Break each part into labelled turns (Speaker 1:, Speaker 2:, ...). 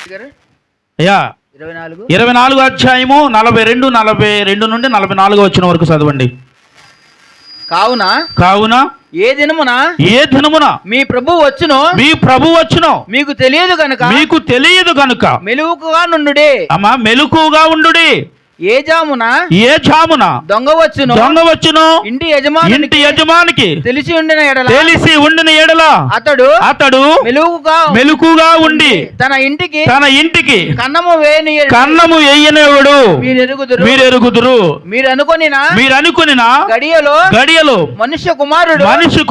Speaker 1: అయ్యా 24 అధ్యాయము 42 నుండి 44 వచ్చిన వరకు చదవండి. కావున
Speaker 2: ఏ దినమున మీ ప్రభు వచ్చునో మీకు తెలియదు గనుక మెలకువగా నుండుడి.
Speaker 1: అమ్మా, మెలకువగా ఉండుడి.
Speaker 2: ఏ జామున దొంగ వచ్చును ఇంటి
Speaker 1: యజమానికి
Speaker 2: తెలిసి ఉండిన ఎడల
Speaker 1: అతడు మెలకుగా ఉండి
Speaker 2: తన ఇంటికి
Speaker 1: కన్నము వేయనివాడు మీరెరుగుదురు. మీరు అనుకొనిన గడియలో మనుష్య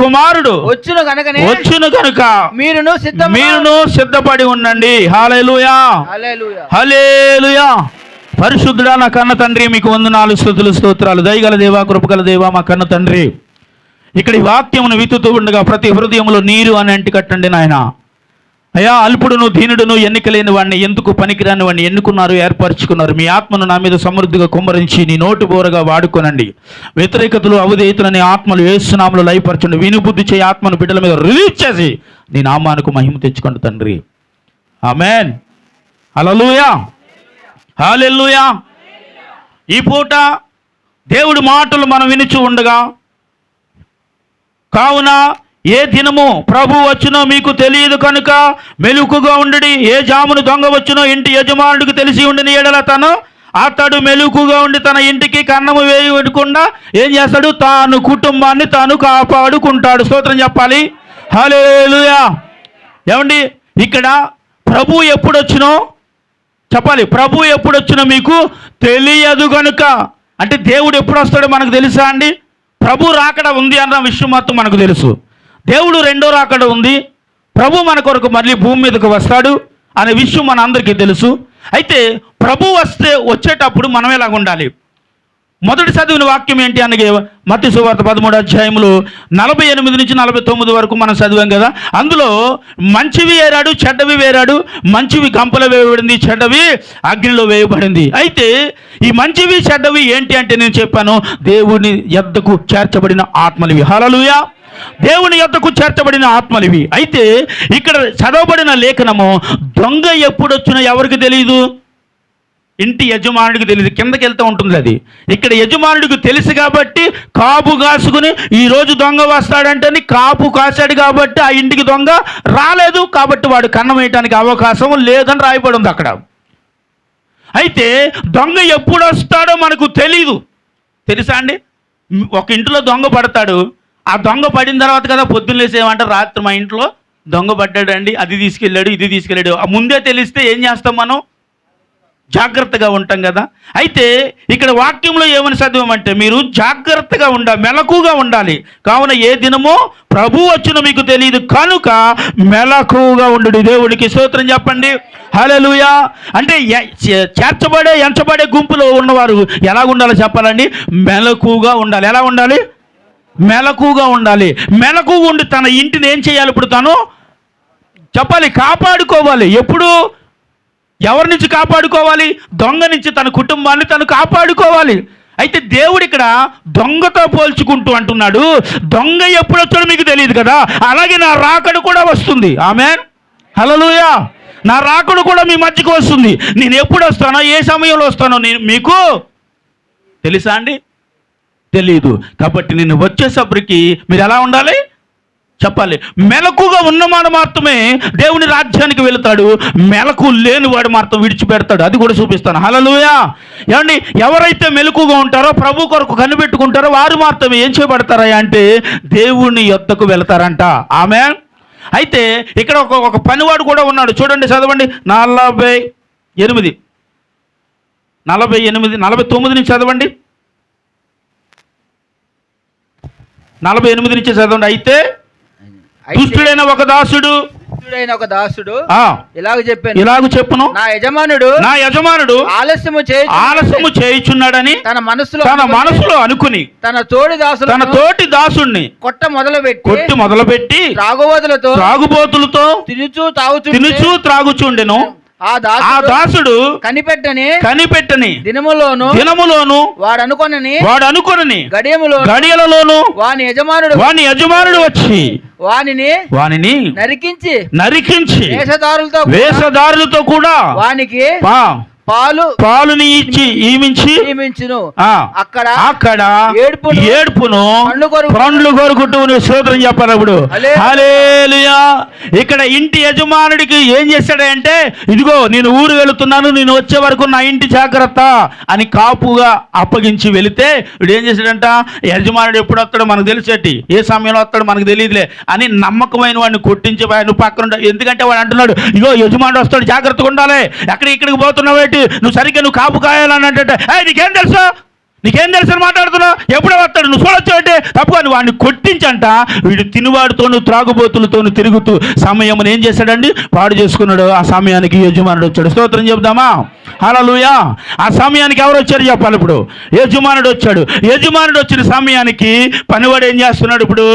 Speaker 1: కుమారుడు వచ్చును గనుక మీరును సిద్ధపడి ఉండండి. హల్లెలూయా, హల్లెలూయా. పరిశుద్ధుడా నా కన్న తండ్రి, మీకు వందనాలు, స్తుతులు, స్తోత్రాలు. దయగల దేవా, కృపగల దేవా, మా కన్న తండ్రి, ఇక్కడ ఈ వాక్యమును విత్తుతూ ఉండగా ప్రతి హృదయంలో నీరు అని అంటి కట్టండి నాయన. అయ్యా, అల్పుడును దీనుడును ఎన్నికలేని వాడిని, ఎందుకు పనికిరాని వాడిని ఎన్నుకున్నారు, ఏర్పరచుకున్నారు. మీ ఆత్మను నా మీద సమృద్ధిగా కుమ్మరించి నీ నోటు బోరగా వాడుకోనండి. వ్యతిరేకతలు, అవిధేయతలని ఆత్మలు యేసు నామములో లయపరచండి. వినుబుద్ధి చేయి ఆత్మను బిడ్డల మీద రిలీజ్ చేసి నీ నామానికి మహిమ తెచ్చుకోండి తండ్రి. ఆమేన్. హల్లెలూయా, హల్లెలూయా. ఈ పూట దేవుడి మాటలు మనం వినుచు ఉండగా, కావున ఏ దినము ప్రభు వచ్చునో మీకు తెలియదు కనుక మెలకుగా ఉండుడి. ఏ జామును దొంగ వచ్చునో ఇంటి యజమానుడికి తెలిసి ఉండిన ఎడల అతడు మెలకుగా ఉండి తన ఇంటికి కన్నము వేయకుండా ఏం చేస్తాడు? తాను కుటుంబాన్ని తాను కాపాడుకుంటాడు. స్తోత్రం చెప్పాలి. హల్లెలూయా. ఏమండి, ఇక్కడ ప్రభు ఎప్పుడొచ్చినో చెప్పాలి. ప్రభు ఎప్పుడొచ్చినో మీకు తెలియదు కనుక, అంటే దేవుడు ఎప్పుడు వస్తాడో మనకు తెలుసా అండి? ప్రభు రాకడ ఉంది అన్న విషయం మొత్తం మనకు తెలుసు. దేవుడు రెండో రాకడ ఉంది. ప్రభు మన కొరకు మళ్ళీ భూమి మీదకు వస్తాడు అనే విషయం మన అందరికీ తెలుసు. అయితే ప్రభు వచ్చేటప్పుడు మనం ఎలాగ ఉండాలి? మొదటి చదివిన వాక్యం ఏంటి అనగా మత్తయి సువార్త 13వ అధ్యాయంలో 48 నుంచి 49 వరకు మనం చదివాం కదా. అందులో మంచివి ఏరాడు, చెడ్డవి వేరాడు. మంచివి గంపలో వేయబడింది, చెడ్డవి అగ్నిలో వేయబడింది. అయితే ఈ మంచివి చెడ్డవి ఏంటి అంటే నేను చెప్పాను, దేవుని యొద్దకు చేర్చబడిన ఆత్మలివి. హల్లెలూయా. దేవుని యొద్దకు చేర్చబడిన ఆత్మలివి. అయితే ఇక్కడ చదవబడిన లేఖనము దొంగ ఎప్పుడొచ్చినా ఎవరికి తెలియదు? ఇంటి యజమానుడికి తెలియదు. కిందకి వెళ్తూ ఉంటుంది అది. ఇక్కడ యజమానుడికి తెలుసు కాబట్టి కాపు కాసుకుని ఈరోజు దొంగ వస్తాడంటే కాపు కాశాడు కాబట్టి ఆ ఇంటికి దొంగ రాలేదు కాబట్టి వాడు కన్నం వేయటానికి అవకాశం లేదని రాయబడి ఉంది అక్కడ. అయితే దొంగ ఎప్పుడు వస్తాడో మనకు తెలీదు. తెలుసా అండి? ఒక ఇంట్లో దొంగ పడతాడు. ఆ దొంగ పడిన తర్వాత కదా పొద్దున్న లేసి ఏమంటారు, రాత్రి మా ఇంట్లో దొంగ పడ్డాడండి, అది తీసుకెళ్ళాడు, ఇది తీసుకెళ్ళాడు. ముందే తెలిస్తే ఏం చేస్తాం మనం? జాగ్రత్తగా ఉంటాం కదా. అయితే ఇక్కడ వాక్యంలో ఏమని చదివామంటే, మీరు జాగ్రత్తగా ఉండాలి, మెలకుగా ఉండాలి. కావున ఏ దినమో ప్రభు వచ్చునో మీకు తెలియదు కనుక మెలకుగా ఉండు. దేవుడికి స్తోత్రం చెప్పండి. హల్లెలూయా. అంటే ఎంచబడే గుంపులో ఉన్నవారు ఎలా ఉండాలో చెప్పాలండి? మెలకుగా ఉండాలి. ఎలా ఉండాలి? మెలకుగా ఉండాలి. మెలకుగా ఉండి తన ఇంటిని ఏం చేయాలి? ఇప్పుడు తను చెప్పాలి, కాపాడుకోవాలి. ఎప్పుడు? ఎవరి నుంచి కాపాడుకోవాలి? దొంగ నుంచి తన కుటుంబాన్ని తను కాపాడుకోవాలి. అయితే దేవుడు ఇక్కడ దొంగతో పోల్చుకుంటూ అంటున్నాడు, దొంగ ఎప్పుడు వచ్చాడో మీకు తెలియదు కదా, అలాగే నా రాకడ కూడా వస్తుంది. ఆమేన్. హల్లెలూయా. నా రాకడ కూడా మీ మధ్యకు వస్తుంది. నేను ఎప్పుడు వస్తానో, ఏ సమయంలో వస్తానో మీకు తెలుసా అండి? తెలియదు. కాబట్టి నేను వచ్చేసప్పటికి మీరు ఎలా ఉండాలి చెప్పాలి? మెలకుగా ఉన్నవాడు మాత్రమే దేవుని రాజ్యానికి వెళుతాడు. మెలకు లేనివాడు మాత్రం విడిచిపెడతాడు. అది కూడా చూపిస్తాను. హల్లెలూయా. ఏమండి, ఎవరైతే మెలకుగా ఉంటారో, ప్రభు కొరకు కనిపెట్టుకుంటారో వారు మాత్రమే ఏం చేయబడతారా అంటే దేవుని యొద్దకు వెళతారంట. ఆమేన్. అయితే ఇక్కడ ఒక పనివాడు కూడా ఉన్నాడు. చూడండి, చదవండి. 49 నుంచి చదవండి. 48 నుంచి చదవండి. అయితే దుష్టుడైన ఒక దాసుడు ఇలాగ చెప్పును, నా యజమానుడు ఆలస్యము చేయుచున్నాడని తన మనసులో అనుకుని తన తోటి దాసుడిని కొట్టి మొదలుపెట్టి త్రాగుబోతులతో తినుచూ త్రాగుచుండెను. ఆ దాసుడు కనిపెట్టని దినములోను వాడు అనుకొనని గడియలలోను వాని యజమానుడు వచ్చి
Speaker 2: వానిని
Speaker 1: నరికించి
Speaker 2: వేషధారులతో
Speaker 1: కూడా
Speaker 2: వానికి
Speaker 1: పాలుని ఇచ్చి ఈమించును. అక్కడ ఏడుపును పండ్లు కొరుకుంటూ స్తోత్రం చెప్పాలి. ఇప్పుడు హల్లెలూయా. ఇక్కడ ఇంటి యజమానుడికి ఏం చేశాడంటే, ఇదిగో నేను ఊరు వెళుతున్నాను, నేను వచ్చే వరకు నా ఇంటి జాగ్రత్త అని కాపుగా అప్పగించి వెళితే ఇప్పుడు ఏం చేశాడంట, యజమానుడు ఎప్పుడు వస్తాడో మనకు తెలిసేటి, ఏ సమయంలో వస్తాడో మనకు తెలియదులే అని నమ్మకమైన వాడిని కొట్టించి నువ్వు పక్కన, ఎందుకంటే వాడు అంటున్నాడు, ఇగో యజమానుడు వస్తాడు, జాగ్రత్తగా ఉండాలి, ఇక్కడికి పోతున్నావు, నువ్వు సరిగ్గా నువ్వు కాపు కాయాలని అంటే, నీకేం తెలుసు అని మాట్లాడుతున్నావు, ఎప్పుడో వస్తాడు, నువ్వు చూడొచ్చావంటే తప్పుగా వాడిని కొట్టించంట. వీడు తినువాడితోను త్రాగుబోతులతోను తిరుగుతూ సమయం ఏం చేశాడండి, పాడు చేసుకున్నాడు. ఆ సమయానికి యజమానుడు వచ్చాడు. స్తోత్రం చెప్దామా? హల్లెలూయా. ఆ సమయానికి ఎవరు వచ్చారు చెప్పాలి. ఇప్పుడు యజమానుడు వచ్చాడు. యజమానుడు వచ్చిన సమయానికి పనివాడు ఏం చేస్తున్నాడు, ఇప్పుడు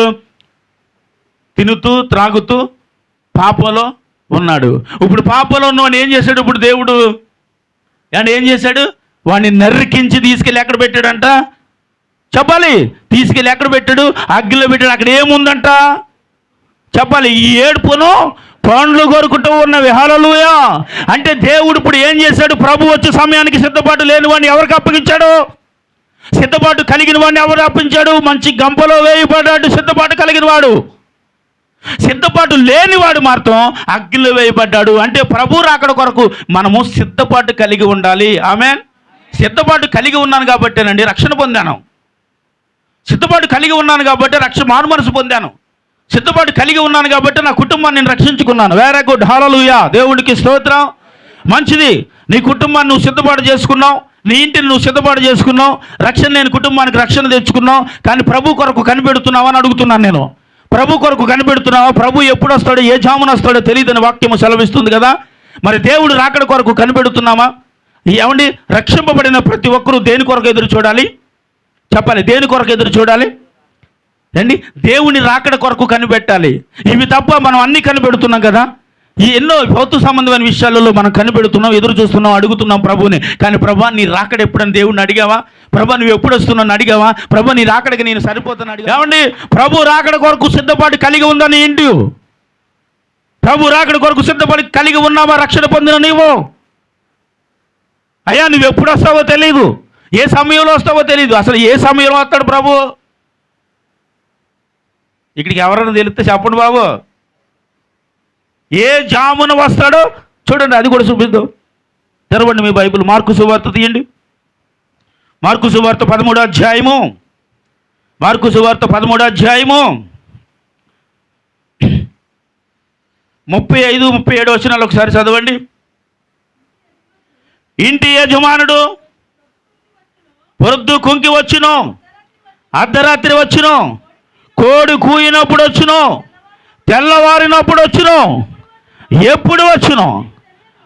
Speaker 1: తినుతూ త్రాగుతూ పాపంలో ఉన్నాడు. ఇప్పుడు పాపంలో ఉన్నవాడిని ఏం చేశాడు, ఇప్పుడు దేవుడు ఏం చేశాడు, వాడిని నరికించి తీసుకెళ్ళి ఎక్కడ పెట్టాడంట చెప్పాలి, తీసుకెళ్ళి ఎక్కడ పెట్టాడు, అగ్గిలో పెట్టాడు. అక్కడ ఏముందంట చెప్పాలి, ఈ ఏడుపును పండ్లు కొరుకుంటూ ఉన్నవి. హల్లెలూయా. అంటే దేవుడు ఇప్పుడు ఏం చేశాడు, ప్రభు వచ్చే సమయానికి సిద్ధపాటు లేని వాడిని ఎవరికి అప్పగించాడు, సిద్ధపాటు కలిగిన వాడిని ఎవరు అప్పించాడు, మంచి గంపలో వేయబడ్డాడు సిద్ధపాటు కలిగిన వాడు. సిద్ధపాటు లేనివాడు మాత్రం అగ్నిలో వేయబడ్డాడు. అంటే ప్రభు రాకడ కొరకు మనము సిద్ధపాటు కలిగి ఉండాలి. ఆమేన్. సిద్ధపాటు కలిగి ఉన్నాను కాబట్టేనండి రక్షణ పొందాను. సిద్ధపాటు కలిగి ఉన్నాను కాబట్టి మారుమనసు పొందాను. సిద్ధపాటు కలిగి ఉన్నాను కాబట్టి నా కుటుంబాన్ని నేను రక్షించుకున్నాను. Very good. హల్లెలూయా. దేవుడికి స్తోత్రం. మంచిది. నీ కుటుంబాన్ని నువ్వు సిద్ధపాటు చేసుకున్నావు, నీ ఇంటిని నువ్వు సిద్ధపాటు చేసుకున్నావు, నేను కుటుంబానికి రక్షణ తెచ్చుకున్నావు. కానీ ప్రభు కొరకు కనిపెడుతున్నావా అని అడుగుతున్నాను నేను. ప్రభు కొరకు కనిపెడుతున్నావా? ప్రభు ఎప్పుడు వస్తాడో, ఏ జామున వస్తాడో తెలియదని వాక్యము సెలవిస్తుంది కదా. మరి దేవుడు రాకడ కొరకు కనిపెడుతున్నామా? ఏమండి, రక్షింపబడిన ప్రతి ఒక్కరూ దేని కొరకు ఎదురు చూడాలి చెప్పాలి, దేని కొరకు ఎదురు చూడాలి అండి? దేవుని రాకడ కొరకు కనిపెట్టాలి. ఇవి తప్ప మనం అన్నీ కనిపెడుతున్నాం కదా. ఈ ఎన్నో భౌతిక సంబంధమైన విషయాలలో మనం కనిపెడుతున్నాం, ఎదురు చూస్తున్నాం, అడుగుతున్నాం ప్రభుని. కానీ ప్రభా నీ రాకడ ఎప్పుడని దేవుడిని అడిగావా? ప్రభా నువ్వు ఎప్పుడు వస్తున్నాను అడిగావా? ప్రభా నీ రాకడకి నేను సరిపోతాను అడిగా? ఏమండి, ప్రభు రాకడ కొరకు సిద్ధపాటు కలిగి ఉందని ఏంటి? ప్రభు రాకడ కొరకు సిద్ధపాటు కలిగి ఉన్నావా? రక్షణ పొందిన నీవు అయ్యా, నువ్వు ఎప్పుడు వస్తావో తెలియదు, ఏ సమయంలో వస్తావో తెలియదు. అసలు ఏ సమయంలో వస్తాడు ప్రభు? ఇక్కడికి ఎవరైనా తెలిస్తే చెప్పండి బాబు. ఏ జామున వస్తాడో చూడండి, అది కూడా చూపిద్దాం. తెరవండి మీ బైబిల్, మార్కు సువార్త తీయండి. మార్కు సువార్త 13వ అధ్యాయము. మార్కు సువార్త 13వ అధ్యాయము 35, 37 వచనాలు ఒకసారి చదవండి. ఇంటి యజమానుడు పొద్దు కుంకి వచ్చును, అర్ధరాత్రి వచ్చును, కోడి కూయినప్పుడు వచ్చును, తెల్లవారినప్పుడు వచ్చును, ఎప్పుడు వచ్చును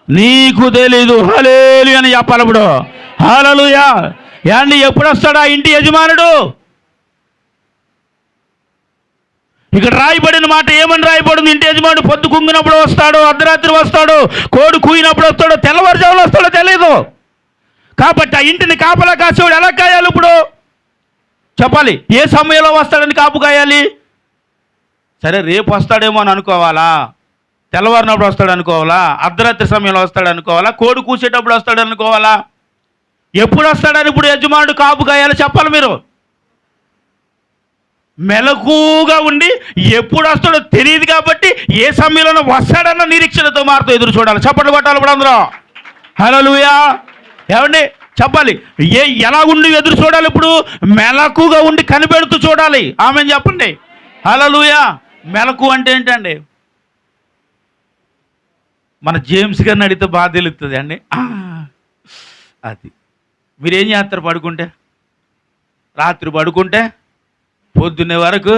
Speaker 1: నీకు తెలీదు. హల్లెలూయా అని చెప్పాలి. ఇప్పుడు హల్లెలూయా. యాండి ఎప్పుడు వస్తాడా ఇంటి యజమానుడు? ఇక్కడ రాయబడిన మాట ఏమని రాయబడింది? ఇంటి యజమానుడు పొద్దు కుంగినప్పుడు వస్తాడు, అర్ధరాత్రి వస్తాడు, కోడి కూయినప్పుడు వస్తాడు, తెల్లవారుజామున వస్తాడో తెలియదు. కాబట్టి ఆ ఇంటిని కాపలా కాసేవాడు ఎలా కాయాలి ఇప్పుడు చెప్పాలి? ఏ సమయంలో వస్తాడని కాపు కాయాలి? సరే రేపు వస్తాడేమో అని అనుకోవాలా, తెల్లవారినప్పుడు వస్తాడు అనుకోవాలా, అర్ధరాత్రి సమయంలో వస్తాడు అనుకోవాలా, కోడి కూసేటప్పుడు వస్తాడు అనుకోవాలా? ఎప్పుడు వస్తాడని ఇప్పుడు యజమానుడు కాపు కాయాలి చెప్పాలి మీరు. మెలకుగా ఉండి ఎప్పుడు వస్తాడో తెలియదు కాబట్టి ఏ సమయంలో వస్తాడన్న నిరీక్షణతో మారుతూ ఎదురు చూడాలి. చప్పట్లు కొట్టాలి ఇప్పుడు అందరూ. హల్లెలూయా. ఏమండి చెప్పాలి, ఎలా ఉండి ఎదురు చూడాలి? ఇప్పుడు మెలకుగా ఉండి కనిపెడుతూ చూడాలి. ఆమెను చెప్పండి. హల్లెలూయా. మెలకు అంటే ఏంటండి? మన జేమ్స్ గారిని అడిగితే బాగా తెలుస్తుంది అండి. అది మీరేం చేస్తారు? పడుకుంటే రాత్రి పడుకుంటే పొద్దున్నే వరకు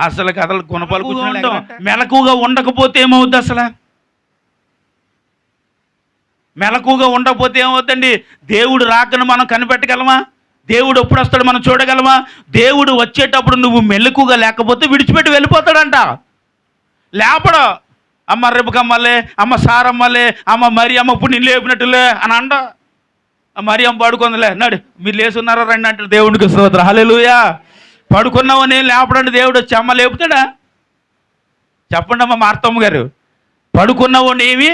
Speaker 1: అసలు కథలు కొనపాలు కూర్చుంటాం. మెలకుగా ఉండకపోతే ఏమవుద్ది? అసలు మెలకుగా ఉండకపోతే ఏమవుద్దండి? దేవుడు రాకను మనం కనిపెట్టగలమా? దేవుడు ఎప్పుడు వస్తాడు మనం చూడగలమా? దేవుడు వచ్చేటప్పుడు నువ్వు మెలకుగా లేకపోతే విడిచిపెట్టి వెళ్ళిపోతాడంట. లేపడు. అమ్మ రేపుకమ్మలే, అమ్మ సారమ్మలే, అమ్మ మరి అమ్మ ఇప్పుడు నేను లేపినట్టులే అని అండ. మరి అమ్మ పడుకుందిలే, నాడు మీరు లేచున్నారో రండి అంటే దేవుడికి స్తోత్రం. హల్లెలూయా. పడుకున్నావు నేను లేపడండి దేవుడు వచ్చి అమ్మ లేపుతాడా? చెప్పండి అమ్మా మార్తమ్మ గారు. పడుకున్నవాడిని ఏమి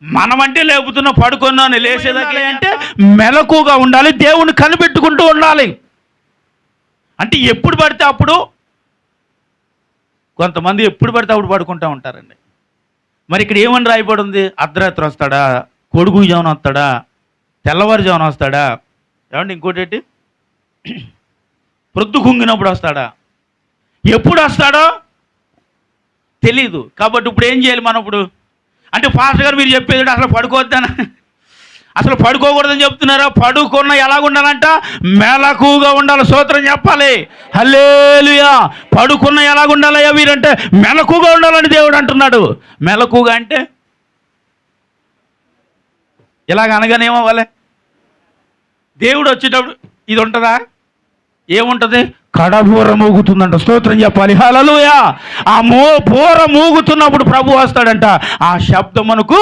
Speaker 1: మనమంటే లేపుతున్నా, పడుకున్నాను లేచేదాకా అంటే మెలకుగా ఉండాలి, దేవుణ్ణి కనిపెట్టుకుంటూ ఉండాలి. అంటే ఎప్పుడు పడితే అప్పుడు, కొంతమంది ఎప్పుడు పడితే అప్పుడు పడుకుంటూ ఉంటారండి. మరి ఇక్కడ ఏమని రాయబడి ఉంది? అర్ధరాత్రి వస్తాడా, కొడుకు జామున వస్తాడా, తెల్లవారుజామున వస్తాడా, ఏమండి ఇంకోటి ఏంటి, ప్రొద్దు కుంగినప్పుడు వస్తాడా, ఎప్పుడు వస్తాడో తెలీదు. కాబట్టి ఇప్పుడు ఏం చేయాలి మనం? ఇప్పుడు అంటే పాస్టర్ గారు మీరు చెప్పేది అసలు పడుకోవద్దని, అసలు పడుకోకూడదని చెప్తున్నారా? పడుకున్న ఎలాగుండాలంట? మెలకుగా ఉండాలి. స్తోత్రం చెప్పాలి. హల్లెలూయా. పడుకున్న ఎలాగుండాలయ్యా వీరంటే మెలకుగా ఉండాలని దేవుడు అంటున్నాడు. మెలకుగా అంటే ఇలాగ అనగానే ఏమవ్వాలి? దేవుడు వచ్చేటప్పుడు ఇది ఉంటుందా? ఏముంటుంది? కడబూర మూగుతుందంట. స్తోత్రం చెప్పాలి. హల్లెలూయా. ఆ బూర మూగుతున్నప్పుడు ప్రభు వస్తాడంట. ఆ శబ్దం మనకు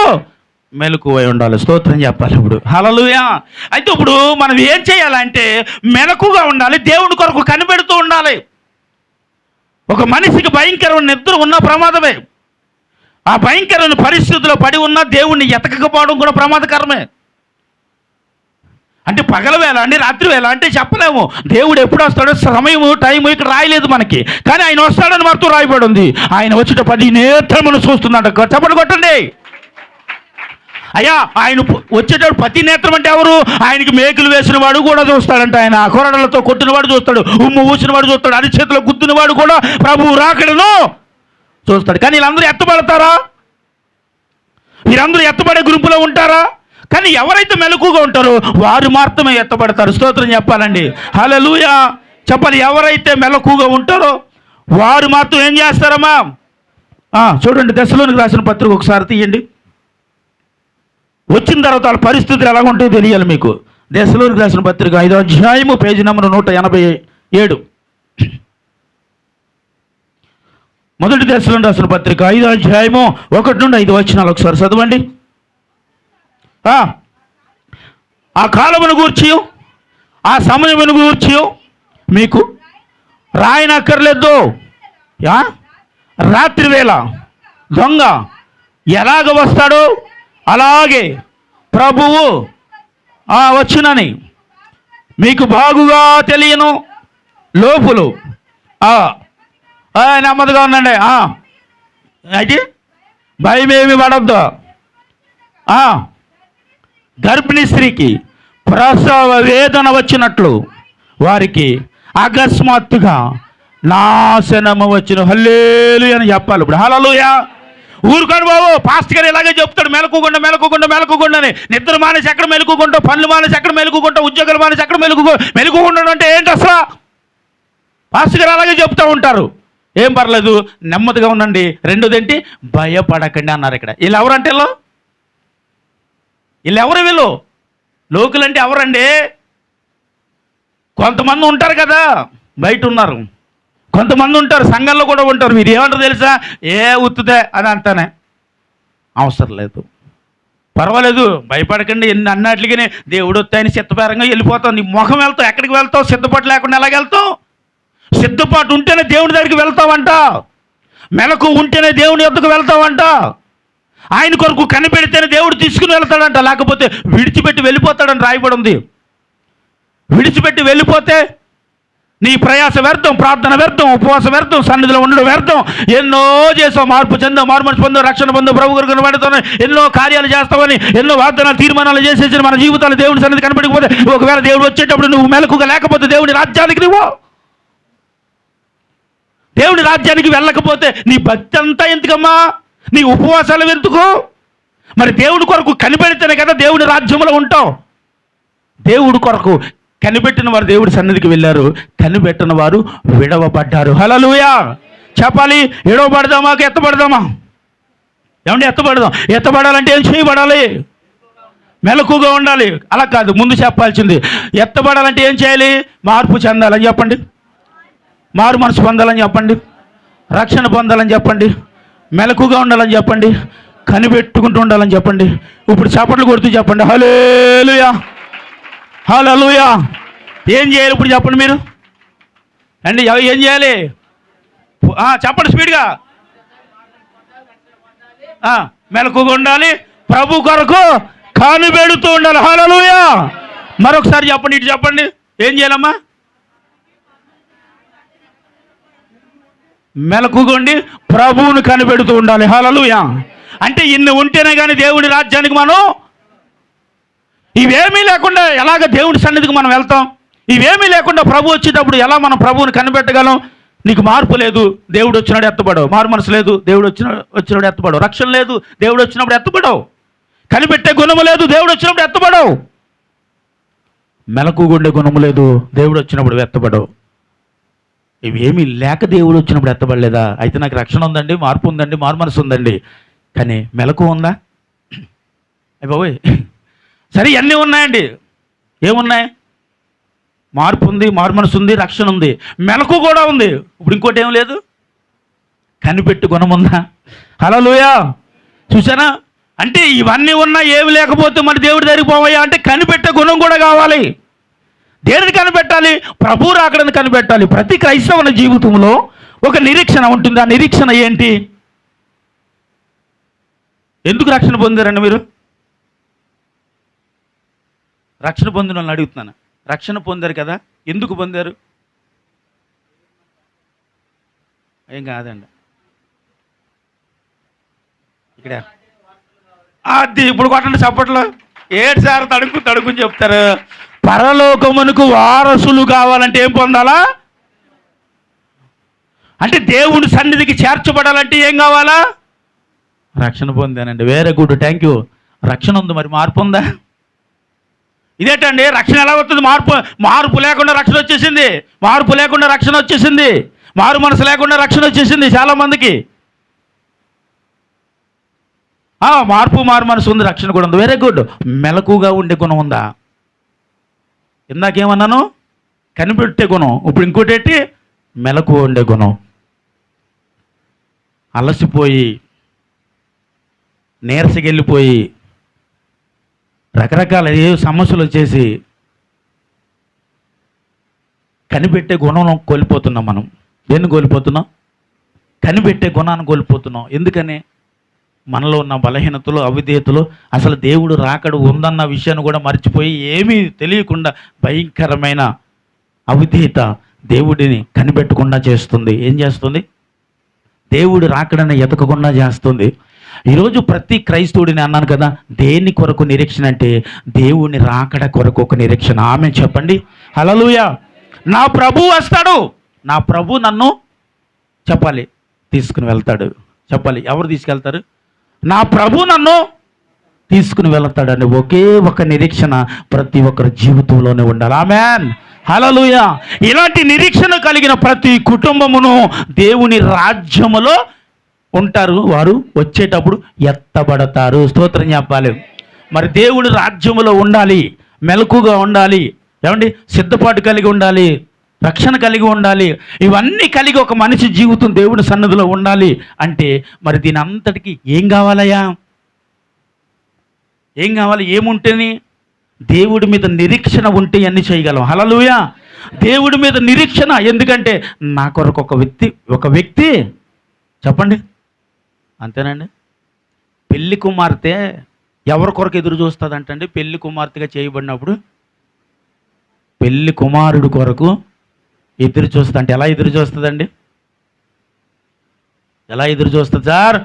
Speaker 1: మెలకువై ఉండాలి. స్తోత్రం చెప్పాలి. ఇప్పుడు హల్లెలూయా. అయితే ఇప్పుడు మనం ఏం చేయాలంటే మెలకుగా ఉండాలి, దేవుడి కొరకు కనిపెడుతూ ఉండాలి. ఒక మనిషికి భయంకరమైన నిద్ర ఉన్న ప్రమాదమే. ఆ భయంకరమైన పరిస్థితుల్లో పడి ఉన్న దేవుణ్ణి ఎతకకపోవడం కూడా ప్రమాదకరమే. అంటే పగల వేళ అండి, రాత్రి వేళ అంటే చెప్పలేము. దేవుడు ఎప్పుడు వస్తాడో సమయము టైము ఇక్కడ రాయలేదు మనకి, కానీ ఆయన వస్తాడని మనతో రాయబడి ఉంది. ఆయన వచ్చేట 10 నేత్రములు చూస్తున్నాడు. చెప్పండి కొట్టండి. అయ్యా ఆయన వచ్చేటప్పుడు 10 నేత్రం అంటే ఎవరు? ఆయనకి మేకులు వేసిన వాడు కూడా చూస్తాడంట. ఆయన కొరడలతో కొట్టినవాడు చూస్తాడు, ఉమ్ము ఊసినవాడు చూస్తాడు, అరిచేతిలో గుద్దినవాడు కూడా ప్రభువు రాకడను చూస్తాడు. కానీ వీళ్ళందరూ ఎత్తబడతారా? వీరందరూ ఎత్తబడే గ్రూపులో ఉంటారా? కానీ ఎవరైతే మెలకుగా ఉంటారో వారు మాత్రమే ఎత్తబడతారు. స్తోత్రం చెప్పాలండి. హల్లెలూయా చెప్పాలి. ఎవరైతే మెలకుగా ఉంటారో వారు మాత్రం ఏం చేస్తారమ్మా? చూడండి, దశలోనికి రాసిన పత్రిక ఒకసారి తీయండి. వచ్చిన తర్వాత వాళ్ళ పరిస్థితులు ఎలా ఉంటాయో తెలియాలి మీకు. దశలోనికి రాసిన పత్రిక 5వ అధ్యాయము పేజీ నెంబర్ 187. మొదటి దశలోని రాసిన పత్రిక 5వ అధ్యాయము 1 నుండి 5 వచనాలు ఒకసారి చదవండి. ఆ కాలమును గూర్చి, ఆ సమయమును గూర్చి మీకు రాయనక్కర్లేదు. రాత్రి వేళ దొంగ ఎలాగ వస్తాడో అలాగే ప్రభువు వచ్చునని మీకు బాగుగా తెలియను. లోపులు నెమ్మదిగా ఉండండి. అయితే భయమేమి పడద్దు. గర్భిణీ స్త్రీకి ప్రసవ వేదన వచ్చినట్లు వారికి అకస్మాత్తుగా నాశనము వచ్చిన. హల్లెలూయా అని చెప్పాలి. ఇప్పుడు హల్లెలూయా. ఊరుకోండి బాబు, పాస్టర్ గారు ఇలాగే చెప్తాడు, మెలకుకుండా మెలకుకుండా మెలకుకుండా అని. నిద్ర మానేసి ఎక్కడ మెలకుకుంటావు, పనులు మానేసి ఎక్కడ మెలకుకుంటావు, ఉద్యోగాలు మానేసి ఎక్కడ మెలకుకుంటాడు అంటే ఏంటి అసలు? పాస్టర్ గారు అలాగే చెప్తూ ఉంటారు. ఏం పర్లేదు, నెమ్మదిగా ఉండండి. రెండోది ఏంటి? భయపడకండి అన్నారు. ఇక్కడ వీళ్ళు ఎవరంటే వీళ్ళు ఎవరు? వీళ్ళు లోకులంటే ఎవరండి? కొంతమంది ఉంటారు కదా, బయట ఉన్నారు. కొంతమంది ఉంటారు, సంఘంలో కూడా ఉంటారు. మీరు ఏమంటారు తెలుసా? ఉత్తుతే అని అంటానే. అవసరం లేదు, పర్వాలేదు, భయపడకండి. ఎన్ని అన్నట్లుగానే దేవుడు వస్తాయని సిద్ధపరంగా వెళ్ళిపోతావు. నీ ముఖం వెళ్తావు, ఎక్కడికి వెళ్తావు? సిద్ధపాటు లేకుండా ఎలాగ వెళ్తావు? సిద్ధపాటు ఉంటేనే దేవుని దగ్గరికి వెళ్తావంట. మెలకు ఉంటేనే దేవుని యొద్దకు వెళ్తావంట. ఆయన కొరకు కనిపెడితేనే దేవుడు తీసుకుని వెళ్తాడంట. లేకపోతే విడిచిపెట్టి వెళ్ళిపోతాడని రాయబడి ఉంది. విడిచిపెట్టి వెళ్ళిపోతే నీ ప్రయాస వ్యర్థం, ప్రార్థన వ్యర్థం, ఉపవాసం వ్యర్థం, సన్నిధిలో ఉండడం వ్యర్థం. ఎన్నో చేసావు, మార్పు చెందావు, మారుమనసు పొందావు, రక్షణ పొందావు, ప్రభు కొరకు కనబడతావు, ఎన్నో కార్యాలు చేస్తావని, ఎన్నో వాగ్దానాలు తీర్మానాలు చేసేసి మన జీవితాలు దేవుని సన్నిధి కనబడకపోతే, ఒకవేళ దేవుడు వచ్చేటప్పుడు నువ్వు మెలకుగా లేకపోతే దేవుని రాజ్యానికి నువ్వు దేవుని రాజ్యానికి వెళ్ళకపోతే నీ భక్తి అంతా ఎందుకమ్మా? నీ ఉపవాసాలు ఎందుకు? మరి దేవుడి కొరకు కనిపెడితేనే కదా దేవుని రాజ్యంలో ఉంటావు. దేవుడి కొరకు కనిపెట్టిన వారు దేవుడి సన్నిధికి వెళ్ళారు, కనిపెట్టిన వారు విడవబడ్డారు. హల్లెలూయా చెప్పాలి. విడవబడదామా, ఎత్తబడదామా? ఏమంటే ఎత్తబడదాం. ఎత్తబడాలంటే ఏం చేయబడాలి? మెలకుగా ఉండాలి. అలా కాదు, ముందు చెప్పాల్సింది. ఎత్తబడాలంటే ఏం చేయాలి? మార్పు చెందాలని చెప్పండి, మారు మనసు పొందాలని చెప్పండి, రక్షణ పొందాలని చెప్పండి, మెలకుగా ఉండాలని చెప్పండి, కనిపెట్టుకుంటూ ఉండాలని చెప్పండి. ఇప్పుడు చప్పట్లు కొడుతూ చెప్పండి, హల్లెలూయా హల్లెలూయా. ఏం చేయాలి ఇప్పుడు చెప్పండి మీరు అండి? ఏం చేయాలి చెప్పండి స్పీడ్గా. మెలకుగా ఉండాలి, ప్రభు కొరకు కనిపెడుతూ ఉండాలి. హల్లెలూయా. మరొకసారి చెప్పండి, ఇటు చెప్పండి. ఏం చేయాలమ్మా? మెలకుగా ఉండి ప్రభువును కనిపెడుతూ ఉండాలి. హల్లెలూయా. అంటే ఇన్ని ఉంటేనే కానీ దేవుడి రాజ్యానికి మనం, ఇవేమీ లేకుండా ఎలాగ దేవుడి సన్నిధికి మనం వెళ్తాం? ఇవేమీ లేకుండా ప్రభు వచ్చేటప్పుడు ఎలా మనం ప్రభువుని కనిపెట్టగలం? నీకు మార్పు లేదు, దేవుడు వచ్చినాడు ఎత్తపడవు. మారు మనసు లేదు, దేవుడు వచ్చినాడు ఎత్తపడవు. రక్షణ లేదు, దేవుడు వచ్చినప్పుడు ఎత్తపడవు. కనిపెట్టే గుణము లేదు, దేవుడు వచ్చినప్పుడు ఎత్తపడవు. మెలకుగుండే గుణము లేదు, దేవుడు వచ్చినప్పుడు ఎత్తపడవు. ఇవేమీ లేక దేవుడు వచ్చినప్పుడు ఎత్తబడలేదా? అయితే నాకు రక్షణ ఉందండి, మార్పు ఉందండి, మారు మనసు ఉందండి, కానీ మెలకు ఉందా? అయ్య బాబోయ్, సరే ఇవన్నీ ఉన్నాయండి. ఏమున్నాయి? మార్పు ఉంది, మారు మనసు ఉంది, రక్షణ ఉంది, మెలకు కూడా ఉంది. ఇప్పుడు ఇంకోటి ఏం లేదు? కనిపెట్టు గుణం ఉందా? హల్లెలూయా. చూసానా? అంటే ఇవన్నీ ఉన్నా ఏమి లేకపోతే మరి దేవుడి దగ్గరికి పోవయ్యా అంటే కనిపెట్టే గుణం కూడా కావాలి. దేనిని కనిపెట్టాలి? ప్రభు రాకడని కనిపెట్టాలి. ప్రతి క్రైస్తవుని జీవితంలో ఒక నిరీక్షణ ఉంటుంది. ఆ నిరీక్షణ ఏంటి? ఎందుకు రక్షణ పొందారండి మీరు? రక్షణ పొందిన వాళ్ళని అడుగుతున్నాను. రక్షణ పొందారు కదా, ఎందుకు పొందారు? ఏం కాదండి ఇక్కడ అది ఇప్పుడు కొట్టండి చప్పట్లో. ఏడు సార్ తడుకుని చెప్తారు. పరలోకమునకు వారసులు కావాలంటే ఏం పొందాలా? అంటే దేవుడి సన్నిధికి చేర్చబడాలంటే ఏం కావాలా? రక్షణ పొందానండి. Very good, thank you. రక్షణ ఉంది, మరి మార్పు ఉందా? ఇదేంటండి రక్షణ ఎలా వస్తుంది? మార్పు లేకుండా రక్షణ వచ్చేసింది. మార్పు లేకుండా రక్షణ వచ్చేసింది. మారు మనసు లేకుండా రక్షణ వచ్చేసింది చాలామందికి. మారు మనసు ఉంది, రక్షణ కూడా ఉంది. Very good. మెలకుగా ఉండే గుణం ఉందా? ఇందాకేమన్నాను? కనిపెట్టే గుణం. ఇప్పుడు ఇంకోటి ఏంటి? మెలకు ఉండే గుణం. అలసిపోయి నీరసకెళ్ళిపోయి రకరకాల ఏ సమస్యలు వచ్చేసి కనిపెట్టే గుణం కోల్పోతున్నాం మనం. దేన్ని కోల్పోతున్నాం? కనిపెట్టే గుణాన్ని కోల్పోతున్నాం. ఎందుకని? మనలో ఉన్న బలహీనతలు, అవిధేయతలు, అసలు దేవుడు రాకడు ఉందన్న విషయాన్ని కూడా మర్చిపోయి ఏమీ తెలియకుండా భయంకరమైన అవిధేయత దేవుడిని కనిపెట్టకుండా చేస్తుంది. ఏం చేస్తుంది? దేవుడు రాకడని ఎతకకుండా చేస్తుంది. ఈరోజు ప్రతి క్రైస్తవుడిని అన్నాను కదా, దేని కొరకు నిరీక్షణ అంటే దేవుని రాకడ కొరకు ఒక నిరీక్షణ. ఆమె చెప్పండి హల్లెలూయా. నా ప్రభు వస్తాడు, నా ప్రభు నన్ను చెప్పాలి తీసుకుని వెళ్తాడు. చెప్పాలి, ఎవరు తీసుకెళ్తారు? నా ప్రభు నన్ను తీసుకుని వెళ్తాడని ఒకే ఒక నిరీక్షణ ప్రతి ఒక్కరి జీవితంలోనే ఉండాలి. ఆమేన్, హల్లెలూయా. ఇలాంటి నిరీక్షణ కలిగిన ప్రతి కుటుంబమును దేవుని రాజ్యములో ఉంటారు. వారు వచ్చేటప్పుడు ఎత్తబడతారు. స్తోత్రం చెప్పాలి. మరి దేవుని రాజ్యములో ఉండాలి, మెలకుగా ఉండాలి, ఏమండి, సిద్ధపాటు కలిగి ఉండాలి, రక్షణ కలిగి ఉండాలి. ఇవన్నీ కలిగి ఒక మనిషి జీవితం దేవుని సన్నిధిలో ఉండాలి అంటే మరి దీని అంతటికి ఏం కావాలయ్యా? ఏం కావాలి? ఏముంటేని? దేవుడి మీద నిరీక్షణ ఉంటే అన్ని చేయగలం. హల్లెలూయా. దేవుడి మీద నిరీక్షణ. ఎందుకంటే నా కొరకు ఒక వ్యక్తి చెప్పండి, అంతేనండి. పెళ్లి కుమార్తె ఎవరి కొరకు ఎదురు చూస్తుందంటండి? పెళ్లి కుమార్తెగా చేయబడినప్పుడు పెళ్లి కుమారుడు కొరకు ఎదురు చూస్తుంది. అంటే ఎలా ఎదురు చూస్తుందండి? ఎలా ఎదురు చూస్తుంది సార్?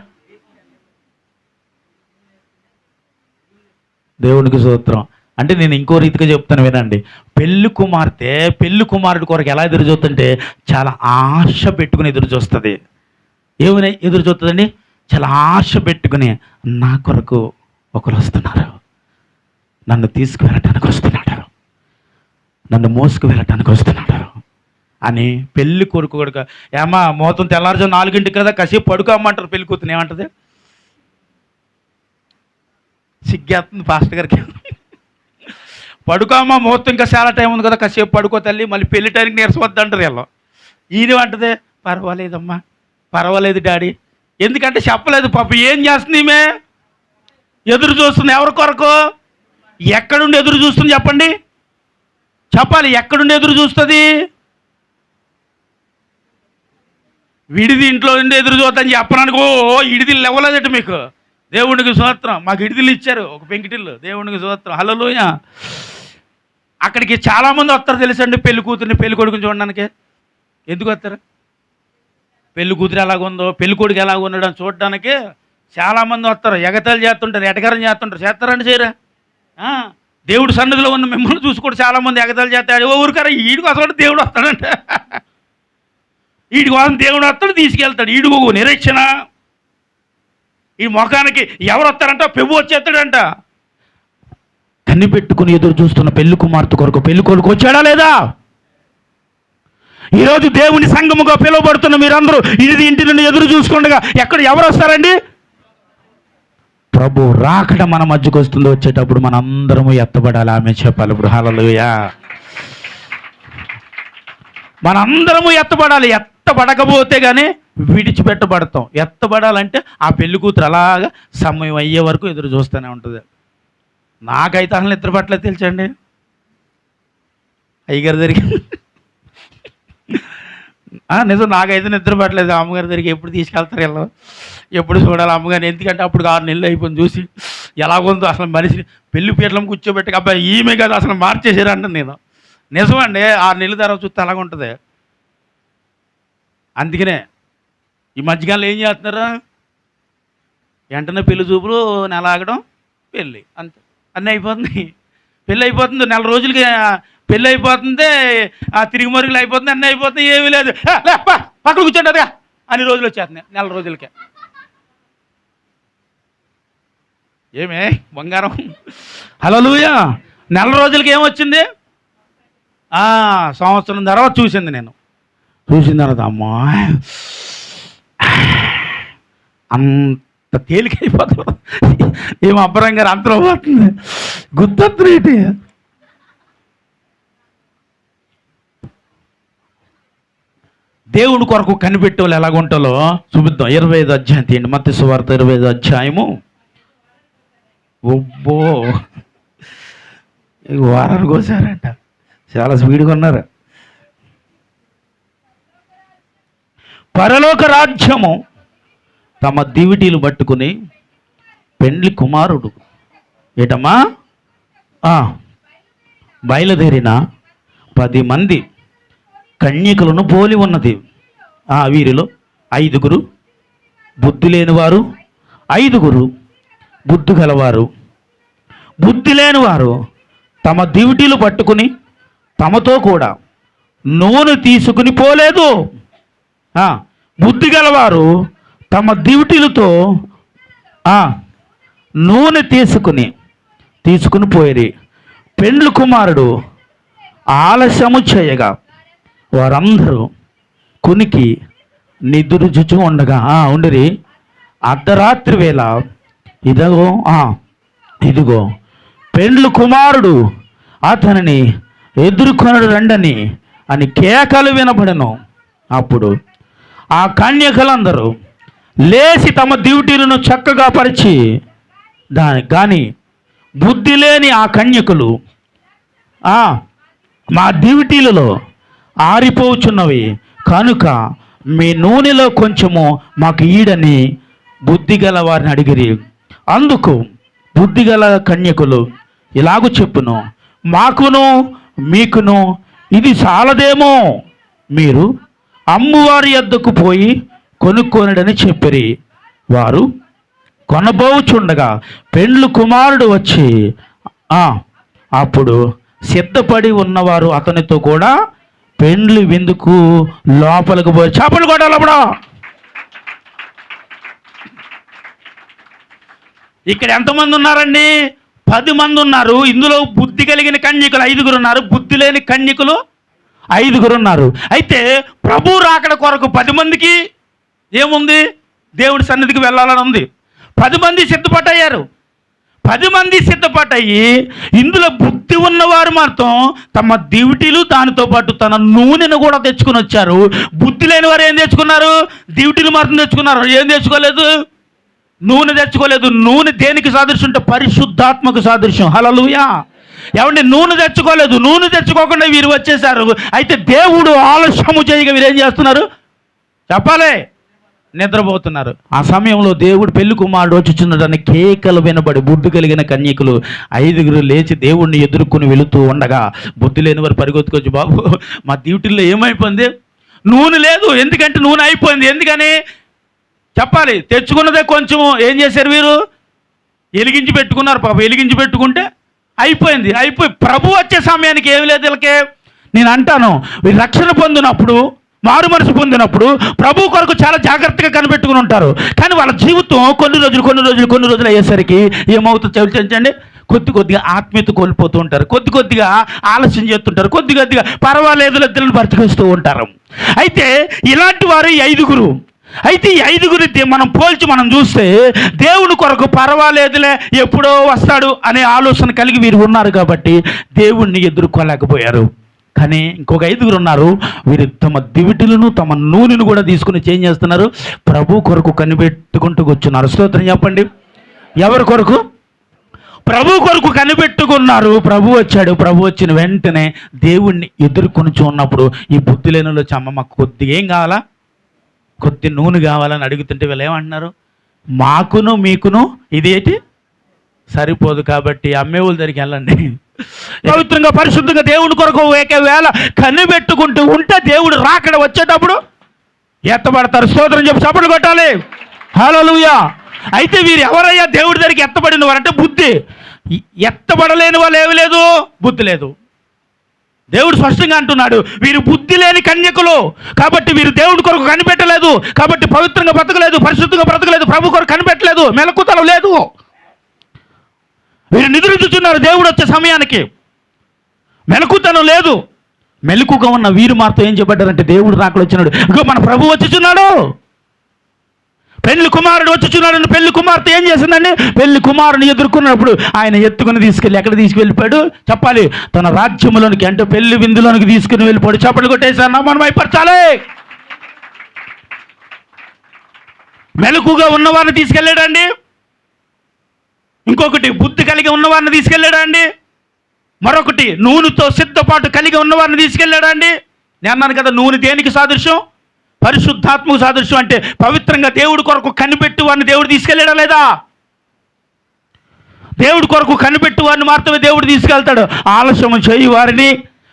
Speaker 1: దేవునికి స్తోత్రం. అంటే నేను ఇంకో రీతిగా చెప్తాను వినండి. పెళ్లి కుమార్తె పెళ్లి కుమారుడి కొరకు ఎలా ఎదురు చూస్తుందంటే చాలా ఆశ పెట్టుకుని ఎదురు చూస్తుంది. ఏమని ఎదురు చూస్తుందండి? చాలా ఆశ పెట్టుకుని నా కొరకు ఒకరు వస్తున్నారు, నన్ను తీసుకువెళ్ళటానికి వస్తున్నాడు, నన్ను మోసుకు వెళ్ళటానికి వస్తున్నాడు అని పెళ్లి కొడుకు కూడా ఏమా మోతం తెల్లారుజాము 4 కదా కాసేపు పడుకోమంటారు. పెళ్లి కూతురు ఏమంటది? సిగ్గేస్తుంది పాస్టర్ గారికి. పడుకోమ్మా, మోతం ఇంకా చాలా టైం ఉంది కదా, కాసేపు పడుకో తల్లి, మళ్ళీ పెళ్లి టైంకి నీరసవద్దు అంటారు వీళ్ళు. ఈయనేమంటది? పర్వాలేదమ్మా, పర్వాలేదు డాడీ. ఎందుకంటే చెప్పలేదు పాప. ఏం చేస్తుంది ఈమె? ఎదురు చూస్తుంది. ఎవరి కొరకు? ఎక్కడుండి ఎదురు చూస్తుంది చెప్పండి? చెప్పాలి, ఎక్కడుండి ఎదురు చూస్తుంది? విడిది ఇంట్లో ఉండి ఎదురు చూద్దని చెప్పడానికి ఇడిది లేవలేదట మీకు. దేవునికి స్తోత్రం. మాకు ఇడిదిల్లు ఇచ్చారు, ఒక పెంకిటిల్లు. దేవునికి స్తోత్రం. హల్లెలూయా. అక్కడికి చాలామంది వస్తారు తెలుసండి, పెళ్లి కూతురిని పెళ్లి కొడుకుని చూడడానికి. ఎందుకు వస్తారు? పెళ్లి కూతురు ఎలాగుందో, పెళ్లి కొడుకు ఎలాగ ఉన్నాడు అని చూడడానికి చాలామంది వస్తారు. ఎగతాళి చేస్తుంటారు, ఎటకారం చేస్తుంటారు. చేస్తారండి, చేయరా? దేవుడు సన్నిధిలో ఉన్న మిమ్మల్ని చూసుకోండి, చాలామంది ఎగతాళి చేస్తాడు. ఓ ఊరికారా, ఈడికి అసలు దేవుడు వస్తాడంట, వీడి కోసం దేవుడు వస్తాడు, తీసుకెళ్తాడు. ఈడుగు నిరీక్షణ. ఈ ముఖానికి ఎవరు వస్తారంట? పెవ్వు వచ్చేస్తాడంట. కన్ని పెట్టుకుని ఎదురు చూస్తున్న పెళ్లి కుమార్తె కొరకు పెళ్లి కొడుకు వచ్చాడా లేదా? ఈరోజు దేవుని సంఘముగా పిలువబడుతున్న మీరందరూ ఇది ఇంటి నుండి ఎదురు చూసుకుండగా ఎక్కడ ఎవరు వస్తారండి? ప్రభు రాకడ మన మధ్యకు వస్తుంది. వచ్చేటప్పుడు మన అందరము ఎత్తబడాలి. ఆమె చెప్పాలి ఇప్పుడు. హల్లెలూయా. మనందరము ఎత్తబడాలి. ఎత్తబడకపోతే కానీ విడిచిపెట్టబడతాం. ఎత్తబడాలంటే ఆ పెళ్లి కూతురు అలాగా సమయం అయ్యే వరకు ఎదురు చూస్తూనే ఉంటుంది. నాకైతే అసలు నిద్ర పట్టలేదు తెలుసండి. అయ్యగారి దగ్గరికి నిజం, నాకైతే నిద్ర పట్టలేదు. అమ్మగారి దగ్గరికి ఎప్పుడు తీసుకెళ్తారు వీళ్ళు, ఎప్పుడు చూడాలి అమ్మగారిని. ఎందుకంటే అప్పుడు 6 నెలలు అయిపోయింది. చూసి ఎలాగుందో అసలు మనిషిని పెళ్లి పీటలం కూర్చోబెట్టి అబ్బాయి ఈమె కాదు అసలు మార్చేసారు అంటే నేను. నిజమండి, 6 నెలల తర్వాత చూస్తే అలాగ ఉంటుంది. అందుకనే ఈ మధ్యకాలంలో ఏం చేస్తున్నారు? వెంటనే పెళ్లి చూపులు, నెల ఆగడం, పెళ్ళి, అంతే. అన్నీ అయిపోతుంది. పెళ్ళి అయిపోతుంది, 4 రోజులకి పెళ్ళి అయిపోతుంది, తిరిగి మరుగులు అయిపోతుంది, అన్నీ అయిపోతుంది. ఏమీ లేదు, పక్కన కూర్చోండి అదిగా అన్ని రోజులు వచ్చేస్తున్నాయి 4 రోజులకే. ఏమే బంగారం? హల్లెలూయా. 4 రోజులకి ఏమొచ్చింది? సంవత్సరం తర్వాత చూసింది. నేను చూసిన తర్వాత అమ్మా అంత తేలికైపోతుంది. ఏమో అబ్బరం గారు అంతలో పోతుంది, గుర్తొద్దురేటి. దేవుని కొరకు కనిపెట్టే వాళ్ళు ఎలాగుంటాలో చూపిద్దాం. 25 అధ్యాయం తీయండి. మత్తయి సువార్త 25 అధ్యాయము. ఒబ్బో, వారాలు కోసారంట, చాలా స్పీడ్గా ఉన్నారు. పరలోక రాజ్యము తమ దివిటీలు పట్టుకుని పెండ్లి కుమారుడు ఏటమ్మా బయలుదేరిన 10 మంది కన్యకలను పోలి ఉన్నది. వీరిలో 5 బుద్ధి లేనివారు, 5 బుద్ధి గలవారు. బుద్ధి లేనివారు తమ దివిటీలు పట్టుకుని తమతో కూడా నూనె తీసుకుని పోలేదు. బుద్ధి గలవారు తమ దివిటీలతో నూనె తీసుకుని పోయిరి. పెండ్లి కుమారుడు ఆలస్యము చేయగా వారందరూ కునికి నిద్రించుచు ఉండగా ఉండిరి. అర్ధరాత్రి వేళ ఇదిగో పెండ్లి కుమారుడు అతనిని ఎదుర్కొనడు రండని అని కేకలు వినబడను. అప్పుడు ఆ కన్యకలందరూ లేచి తమ డ్యూటీలను చక్కగా పరిచి కానీ బుద్ధి లేని ఆ కన్యకులు మా డ్యూటీలలో ఆరిపోచున్నవి కనుక మీ నూనెలో కొంచెము మాకు ఈడని బుద్ధిగల వారిని అడిగిరి. అందుకు బుద్ధిగల కన్యకులు ఇలాగూ చెప్పును, మాకును మీకును ఇది చాలదేమో, మీరు అమ్మువారి యొద్దకు పోయి కొనుక్కొనడని చెప్పిరి. వారు కొనబోచుండగా పెండ్లి కుమారుడు వచ్చి అప్పుడు సిద్ధపడి ఉన్నవారు అతనితో కూడా పెండ్లి విందుకు లోపలికి పోయి చేపలు కొట్టాలప్పుడు. ఇక్కడ ఎంతమంది ఉన్నారండి? 10 మంది ఉన్నారు. ఇందులో బుద్ధి కలిగిన కన్యకులు 5 ఉన్నారు, బుద్ధి లేని కన్యకులు 5 ఉన్నారు. అయితే ప్రభు రాకడ కొరకు 10 మందికి ఏముంది? దేవుడి సన్నిధికి వెళ్ళాలని ఉంది. 10 మంది సిద్ధపడ్డారు. 10 మంది సిద్ధపడ్డాయి. ఇందులో బుద్ధి ఉన్నవారు మాత్రం తమ డ్యూటీలు దానితో పాటు తన నూనెను కూడా తెచ్చుకుని వచ్చారు. బుద్ధి లేని వారు ఏం తెచ్చుకున్నారు? డ్యూటీలు మాత్రం తెచ్చుకున్నారు. ఏం తెచ్చుకోలేదు? నూనె తెచ్చుకోలేదు. నూనె దేనికి సాదృశ్యం అంటే పరిశుద్ధాత్మకు సాదృశ్యం. హల్లెలూయా. ఏమంటే నూనె తెచ్చుకోలేదు. నూనె తెచ్చుకోకుండా వీరు వచ్చేసారు. అయితే దేవుడు ఆలస్యము చేయగా వీరు ఏం చేస్తున్నారు చెప్పాలి? నిద్రపోతున్నారు. ఆ సమయంలో దేవుడు పెళ్లి కుమారుడు వచ్చుచున్నాడని కేకలు వినబడి బుద్ధి కలిగిన కన్యకులు 5 లేచి దేవుణ్ణి ఎదుర్కొని వెళుతూ ఉండగా బుద్ధి లేని వారు పరిగెత్తుకొచ్చి, బాబు మా డ్యూటీలో ఏమైపోయింది, నూనె లేదు. ఎందుకంటే నూనె అయిపోయింది. ఎందుకని చెప్పాలి, తెచ్చుకున్నదే కొంచెం. ఏం చేశారు వీరు, వెలిగించి పెట్టుకున్నారు. పాప వెలిగించి పెట్టుకుంటే అయిపోయి ప్రభు వచ్చే సమయానికి ఏమి లేదు వీళ్ళకే. నేను అంటాను, వీరు రక్షణ పొందినప్పుడు, మారు మనసు పొందినప్పుడు ప్రభు కొరకు చాలా జాగ్రత్తగా కనిపెట్టుకుని ఉంటారు. కానీ వాళ్ళ జీవితం కొన్ని రోజులు అయ్యేసరికి ఏమవుతుందో చర్చించండి, కొద్దిగా ఆత్మీయత కోల్పోతూ ఉంటారు, కొద్దిగా ఆలస్యం చేస్తుంటారు, కొద్దిగా పర్వాలేదు ఇద్దరిని బ్రతికిస్తూ ఉంటారు. అయితే ఇలాంటి వారు ఈ 5. అయితే ఈ 5 మనం పోల్చి మనం చూస్తే దేవుని కొరకు పర్వాలేదులే ఎప్పుడో వస్తాడు అనే ఆలోచన కలిగి వీరు ఉన్నారు కాబట్టి దేవుణ్ణి ఎదుర్కోలేకపోయారు. కానీ ఇంకొక 5 ఉన్నారు. వీరు తమ దివిటీలను తమ నూనెను కూడా తీసుకుని చేంజ్ చేస్తున్నారు, ప్రభు కొరకు కనిపెట్టుకుంటూ కూర్చున్నారు. స్తోత్రం చెప్పండి. ఎవరి కొరకు? ప్రభు కొరకు కనిపెట్టుకున్నారు. ప్రభు వచ్చాడు. ప్రభు వచ్చిన వెంటనే దేవుణ్ణి ఎదుర్కొని ఉన్నప్పుడు ఈ బుద్ధి లేనిలో అమ్మ మాకు కొద్దిగా ఏం కావాలా, కొద్ది నూనె కావాలని అడుగుతుంటే వీళ్ళు ఏమంటున్నారు, మాకును మీకును ఇది ఏంటి సరిపోదు, కాబట్టి అమ్మేవుల దగ్గరికి వెళ్ళండి. పవిత్రంగా పరిశుద్ధంగా దేవుని కొరకు ఒకవేళ కనిపెట్టుకుంటూ ఉంటే దేవుడు రాకడ వచ్చేటప్పుడు ఎత్తబడతారు. స్తోత్రం చెప్పి చప్పట్లు కొట్టాలి. హల్లెలూయా. అయితే వీరు ఎవరయ్యా దేవుడి దగ్గరికి ఎత్తబడిన వారంటే బుద్ధి. ఎత్తబడలేని వాళ్ళు ఏమి లేదు, బుద్ధి లేదు. దేవుడు స్పష్టంగా అంటున్నాడు, వీరు బుద్ధి లేని కన్యకులు కాబట్టి వీరు దేవుడి కొరకు కనిపెట్టలేదు, కాబట్టి పవిత్రంగా బ్రతకలేదు, పరిశుద్ధంగా బ్రతకలేదు, ప్రభు కొరకు కనిపెట్టలేదు, మెలకుతనం లేదు. వీరు నిద్రించుతున్నారు దేవుడు వచ్చే సమయానికి, మెలకుతనం లేదు. మెలకుగా ఉన్న వీరు మాత్రం ఏం చెప్పారంటే దేవుడు రాకడ వచ్చినాడు, ఇంకో మన ప్రభు వచ్చుచున్నాడు, పెళ్లి కుమారుడు వచ్చుచున్నాడు. పెళ్లి కుమార్తె ఏం చేసిందండి, పెళ్లి కుమారుని ఎదుర్కొన్నప్పుడు ఆయన ఎత్తుకుని తీసుకెళ్ళి ఎక్కడ తీసుకువెళ్ళిపోయాడు చెప్పాలి, తన రాజ్యంలోనికి అంటే పెళ్లి విందులోనికి తీసుకుని వెళ్ళిపోయాడు. చప్పట్లు కొట్టేసాను, మనం అయిపరచాలి. మెలకుగా ఉన్నవారిని తీసుకెళ్ళాడండి, ఇంకొకటి బుద్ధి కలిగి ఉన్నవారిని తీసుకెళ్ళాడండి, మరొకటి నూనెతో సిద్ధపాటు కలిగి ఉన్నవారిని తీసుకెళ్ళాడండి. నేను అన్నాను కదా, నూనె దేనికి సాదృశ్యం, పరిశుద్ధాత్మకు సాదృశ్యం. అంటే పవిత్రంగా దేవుడి కొరకు కనిపెట్టి వారిని దేవుడు తీసుకెళ్ళాడా లేదా, దేవుడి కొరకు కనిపెట్టి వారిని మాత్రమే దేవుడు తీసుకెళ్తాడు. ఆలస్యం చేయి వారిని,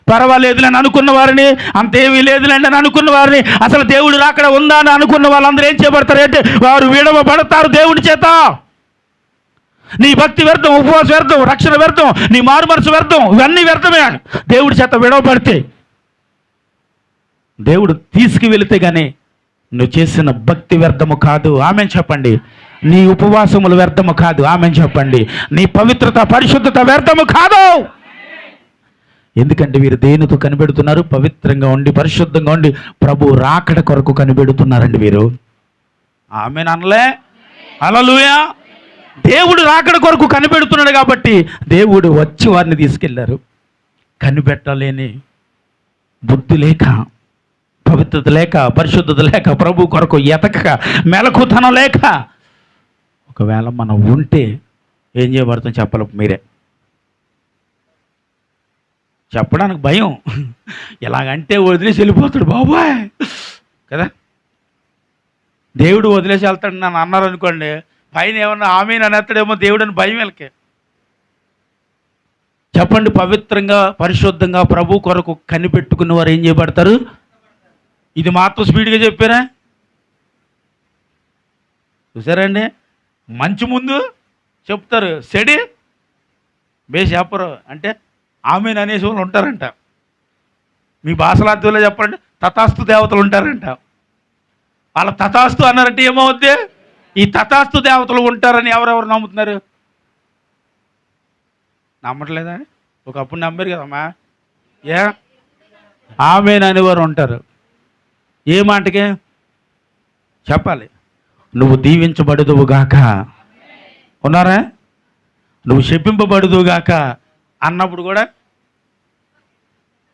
Speaker 1: పర్వాలేదులేని అనుకున్న వారిని, అంతేమీ లేదులేండి అని అనుకున్న వారిని, అసలు దేవుడు రాకడ ఉందా అని అనుకున్న వాళ్ళందరూ ఏం చేయబడతారు అంటే వారు విడవబడతారు దేవుడి చేత. నీ భక్తి వ్యర్థం, ఉపవాసం వ్యర్థం, రక్షణ వ్యర్థం, నీ మారు మనసు వ్యర్థం, ఇవన్నీ వ్యర్థమే. దేవుడి చేత విడవబడితే దేవుడు తీసుకువెళితే కానీ నువ్వు చేసిన భక్తి వ్యర్థము కాదు. ఆమెన్ చెప్పండి. నీ ఉపవాసములు వ్యర్థము కాదు. ఆమెన్ చెప్పండి. నీ పవిత్రత పరిశుద్ధత వ్యర్థము కాదు. ఎందుకంటే వీరు దేనితో కనిపెడుతున్నారు, పవిత్రంగా ఉండి పరిశుద్ధంగా ఉండి ప్రభు రాకడ కొరకు కనిపెడుతున్నారండి వీరు. ఆమెన్ అనలే. హల్లెలూయా. దేవుడు రాకడ కొరకు కనిపెడుతున్నాడు కాబట్టి దేవుడు వచ్చి వారిని తీసుకెళ్లారు. కనిపెట్టలేని బుద్ధి లేక, పవిత్రత లేక, పరిశుద్ధత లేక, ప్రభు కొరకు ఎతకక, మెలకుతనం లేక, ఒకవేళ మనం ఉంటే ఏం చేయబడతాం చెప్పాలి మీరే. చెప్పడానికి భయం, ఎలాగంటే వదిలేసి వెళ్ళిపోతాడు బాబాయ్ కదా. దేవుడు వదిలేసి వెళ్తాడు నన్ను అన్నారు అనుకోండి, పైన ఏమన్నా ఆమెను అనేస్తాడేమో దేవుడు అని భయం వీళ్ళకి. చెప్పండి, పవిత్రంగా పరిశుద్ధంగా ప్రభు కొరకు కనిపెట్టుకున్న వారు ఏం చేయబడతారు. ఇది మాత్రం స్పీడ్గా చెప్పారా, చూసారండి. మంచి ముందు చెప్తారు, చెడి బేసి చెప్పరు. అంటే ఆమెను అనేసి వాళ్ళు ఉంటారంట. మీ భాషలార్థంలో చెప్పండి, తథాస్తు దేవతలు ఉంటారంట. వాళ్ళ తథాస్తు అన్నారంటే ఏమవుద్ది, ఈ తథాస్తు దేవతలు ఉంటారని ఎవరెవరు నమ్ముతున్నారు, నమ్మట్లేదా? ఒకప్పుడు నమ్మారు కదమ్మా. ఆమెను అనేవారు ఉంటారు. ఏ మాటకే చెప్పాలి, నువ్వు దీవించబడుదువుగాక, ఉన్నారా, నువ్వు శపింపబడుదువుగాక అన్నప్పుడు కూడా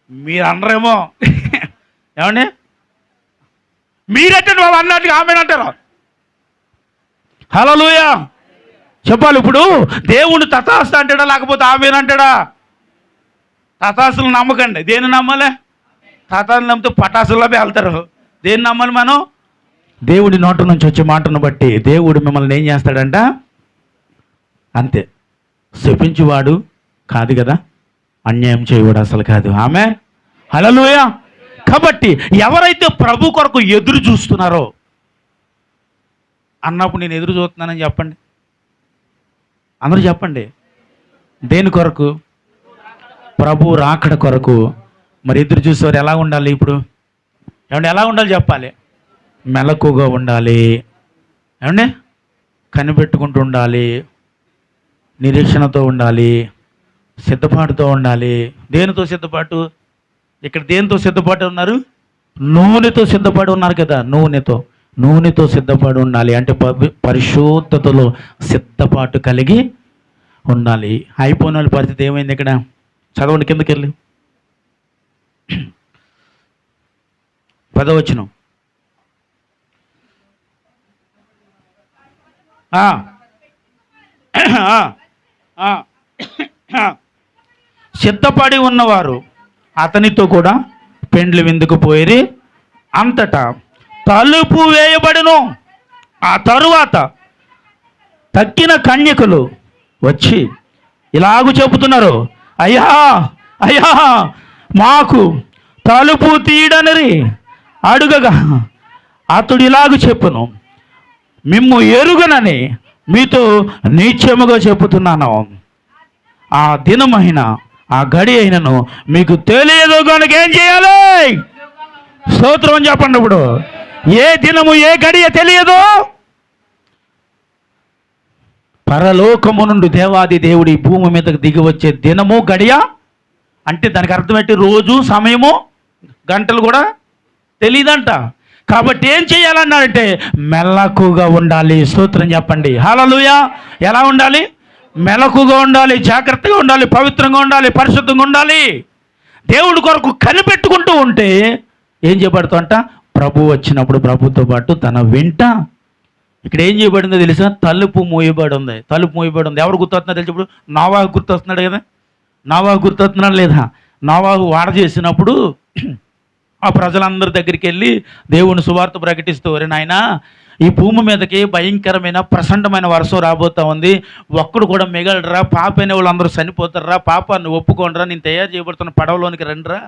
Speaker 1: మీరు అనరేమో. ఏమండి, మీరంటే నువ్వు అన్నట్టుగా ఆమెనంటారు. హల్లెలూయా చెప్పాలి. ఇప్పుడు దేవుడు తథాస్తు అంటాడా లేకపోతే ఆమెనంటాడా? తథాస్తులు నమ్మకండి. దేన్ని నమ్మాలి? తథాస్తులు నమ్మితే పటాసుల్లో వెళ్తారు. దేన్ని నమ్మాలి మనం? దేవుడి నోట నుంచి వచ్చే మాటను బట్టి దేవుడు మిమ్మల్ని ఏం చేస్తాడంట? అంతే. శపించువాడు కాదు కదా, అన్యాయం చేయవాడు అసలు కాదు. ఆమె హల్లెలూయా. కాబట్టి ఎవరైతే ప్రభు కొరకు ఎదురు చూస్తున్నారో అన్నప్పుడు, నేను ఎదురు చూస్తున్నానని చెప్పండి, అందరూ చెప్పండి. దేని కొరకు? ప్రభు రాకడ కొరకు. మరి ఎదురు చూసేవారు ఎలా ఉండాలి? ఇప్పుడు ఏమంటే ఎలా ఉండాలి చెప్పాలి? మెలకుగా ఉండాలి, ఏమండి, కనిపెట్టుకుంటూ ఉండాలి, నిరీక్షణతో ఉండాలి, సిద్ధపాటుతో ఉండాలి. దేనితో సిద్ధపాటు? ఇక్కడ దేనితో సిద్ధపాటు ఉన్నారు? నూనెతో సిద్ధపడి ఉన్నారు కదా. నూనెతో సిద్ధపడి ఉండాలి. అంటే పరిశుద్ధతలో సిద్ధపాటు కలిగి ఉండాలి. అయిపోయిన వాళ్ళ పరిస్థితి ఏమైంది ఇక్కడ? చదవండి, కిందకి వెళ్ళి 10వ వచనం. సిద్ధపడి ఉన్నవారు అతనితో కూడా పెండ్లి విందుకు పోయిరి. అంతటా తలుపు వేయబడును. ఆ తరువాత తక్కిన కన్యకులు వచ్చి ఇలాగూ చెబుతున్నారు, అయ్యా అయ్యా మాకు తలుపు తీయడని అడుగగా అతడు ఇలాగూ చెప్పును, మిమ్ము ఎరుగనని మీతో నిశ్చయముగా చెప్పుతున్నాను, ఆ దినమైన ఆ గడి అయినను మీకు తెలియదు కనుక ఏం చేయాలి? స్తోత్రం అని చెప్పండి. ఇప్పుడు ఏ దినము ఏ గడియ తెలియదు. పరలోకము నుండి దేవాది దేవుడి భూమి మీదకి దిగి వచ్చే దినము గడియ అంటే దానికి అర్థం ఏంటి? రోజు, సమయము, గంటలు కూడా తెలియదంట. కాబట్టి ఏం చేయాలన్నారంటే మెలకుగా ఉండాలి. స్తోత్రం చెప్పండి. హల్లెలూయా. ఎలా ఉండాలి? మెలకుగా ఉండాలి, జాగ్రత్తగా ఉండాలి, పవిత్రంగా ఉండాలి, పరిశుద్ధంగా ఉండాలి. దేవుడి కొరకు కనిపెట్టుకుంటూ ఉంటే ఏం చేయబడుతుంట? ప్రభు వచ్చినప్పుడు ప్రభుతో పాటు తన వెంట. ఇక్కడ ఏం చేయబడిందో తెలుసా? తలుపు మూయబడి ఉంది. తలుపు మూయబడి ఉంది. ఎవరు గుర్తొస్తున్నారు తెలిసి? ఇప్పుడు నోవాహు గుర్తొస్తున్నాడు కదా. నోవాహు గుర్తొస్తున్నాడు లేదా? నోవాహు వాడ చేసినప్పుడు ఆ ప్రజలందరి దగ్గరికి వెళ్ళి దేవుని సువార్త ప్రకటిస్తూ, ఒరే నాయనా, ఈ భూమి మీదకి భయంకరమైన ప్రచండమైన వర్షం రాబోతా ఉంది, ఒక్కడు కూడా మిగలరా, పాప అనే వాళ్ళందరూ చనిపోతారా, పాపాన్ని ఒప్పుకోండిరా, నేను తయారు చేయబడుతున్న పడవలోనికి రండిరా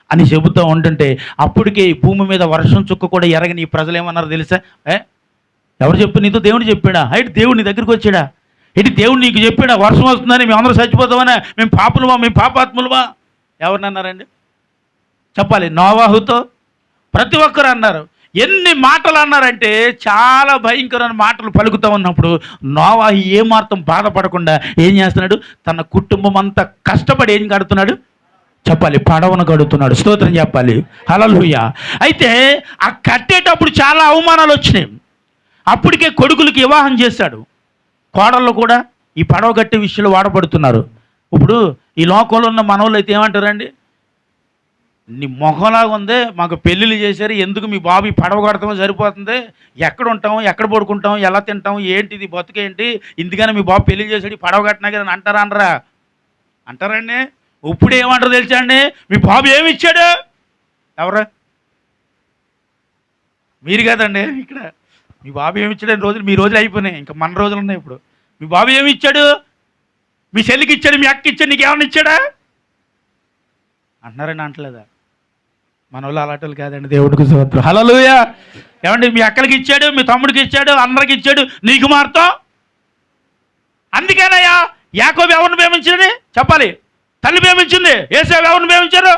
Speaker 1: అని చెబుతూ ఉంటుంటే అప్పటికే ఈ భూమి మీద వర్షం చుక్క కూడా ఎరగని ఈ ప్రజలు ఏమన్నారు తెలుసా? ఎవరు చెప్పు? నీతో దేవుడు చెప్పాడా? అయితే దేవుడు నీ దగ్గరికి వచ్చాడా? ఇటు దేవుడు నీకు చెప్పాడా వర్షం వస్తుందని, మేము అందరూ చచ్చిపోతామని, మేము పాపులమా, మేము పాపాత్ములమా? ఎవరినన్నారండి చెప్పాలి? నోవాహుతో ప్రతి ఒక్కరు అన్నారు. ఎన్ని మాటలు అన్నారంటే చాలా భయంకరమైన మాటలు పలుకుతూ ఉన్నప్పుడు నోవాహు ఏ మాత్రం బాధపడకుండా ఏం చేస్తున్నాడు? తన కుటుంబం అంతా కష్టపడి ఏం కడుతున్నాడు చెప్పాలి? పడవను కడుతున్నాడు. స్తోత్రం చెప్పాలి. హల్లెలూయా. అయితే ఆ కట్టేటప్పుడు చాలా అవమానాలు వచ్చినాయి. అప్పటికే కొడుకులకి వివాహం చేశాడు. కోడళ్ళు కూడా ఈ పడవ కట్టే విషయంలో వాడబడుతున్నారు. ఇప్పుడు ఈ లోకంలో ఉన్న మనోళ్ళు అయితే ఏమంటారండి? నీ మొహంలాగా ఉందే, మాకు పెళ్ళిళ్ళు చేశారు, ఎందుకు మీ బాబు ఈ పడవ కడతామో సరిపోతుంది, ఎక్కడ ఉంటాం, ఎక్కడ పడుకుంటాం, ఎలా తింటాం, ఏంటిది బతుకేంటి, ఇందుకని మీ బాబు పెళ్ళి చేశాడు, ఈ పడవ కట్టినా కదా అని అంటారా? అనరా? అంటారండి. ఇప్పుడు ఏమంటారు తెలుసా అండి? మీ బాబు ఏమి ఇచ్చాడు? ఎవరు? మీరు కదండి. ఇక్కడ మీ బాబు ఏమి ఇచ్చాడు? రోజులు మీ రోజులు అయిపోయినాయి, ఇంకా మన రోజులు ఉన్నాయి. ఇప్పుడు మీ బాబు ఏమి ఇచ్చాడు? మీ చెల్లికి ఇచ్చాడు, మీ అక్క ఇచ్చాడు, నీకేమన్నా ఇచ్చాడా అంటున్నారండి? అంటలేదా? మన వాళ్ళు అలాంటి కాదండి. దేవుడికి స్తోత్రం. హల్లెలూయా. ఏమండి? మీ అక్కలకి ఇచ్చాడు, మీ తమ్ముడికి ఇచ్చాడు, అందరికి ఇచ్చాడు, నీకు మాత్రం. అందుకేనయ్యా యాకోబు ఎవరిని ప్రేమించింది చెప్పాలి? తల్లి ప్రేమించింది. ఏసావు ఎవరిని ప్రేమించారు?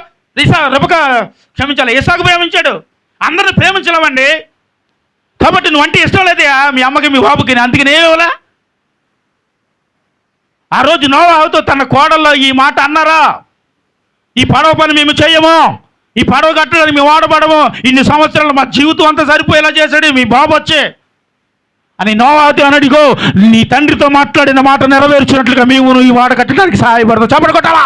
Speaker 1: ఇసాకు ప్రేమించాడు. అందరిని ప్రేమించలేమండి. కాబట్టి నువ్వు అంటే ఇష్టం లేదా మీ అమ్మకి, మీ బాబుకి? అందుకని ఏమోలా ఆ రోజు నోవాహుతో తన కోడల్లో ఈ మాట అన్నారా? ఈ పడవ పని మేము చెయ్యము, ఈ పడవ కట్టడానికి మేము వాడబడము, ఇన్ని సంవత్సరాలు మా జీవితం అంతా సరిపోయేలా చేశాడు మీ బాబు వచ్చే అని నోవాహుతో అనడిగో, నీ తండ్రితో మాట్లాడిన మాట నెరవేర్చినట్లుగా మేము ఈ వాడ కట్టడానికి సహాయపడతాం. చెప్పండి కొట్టాలా?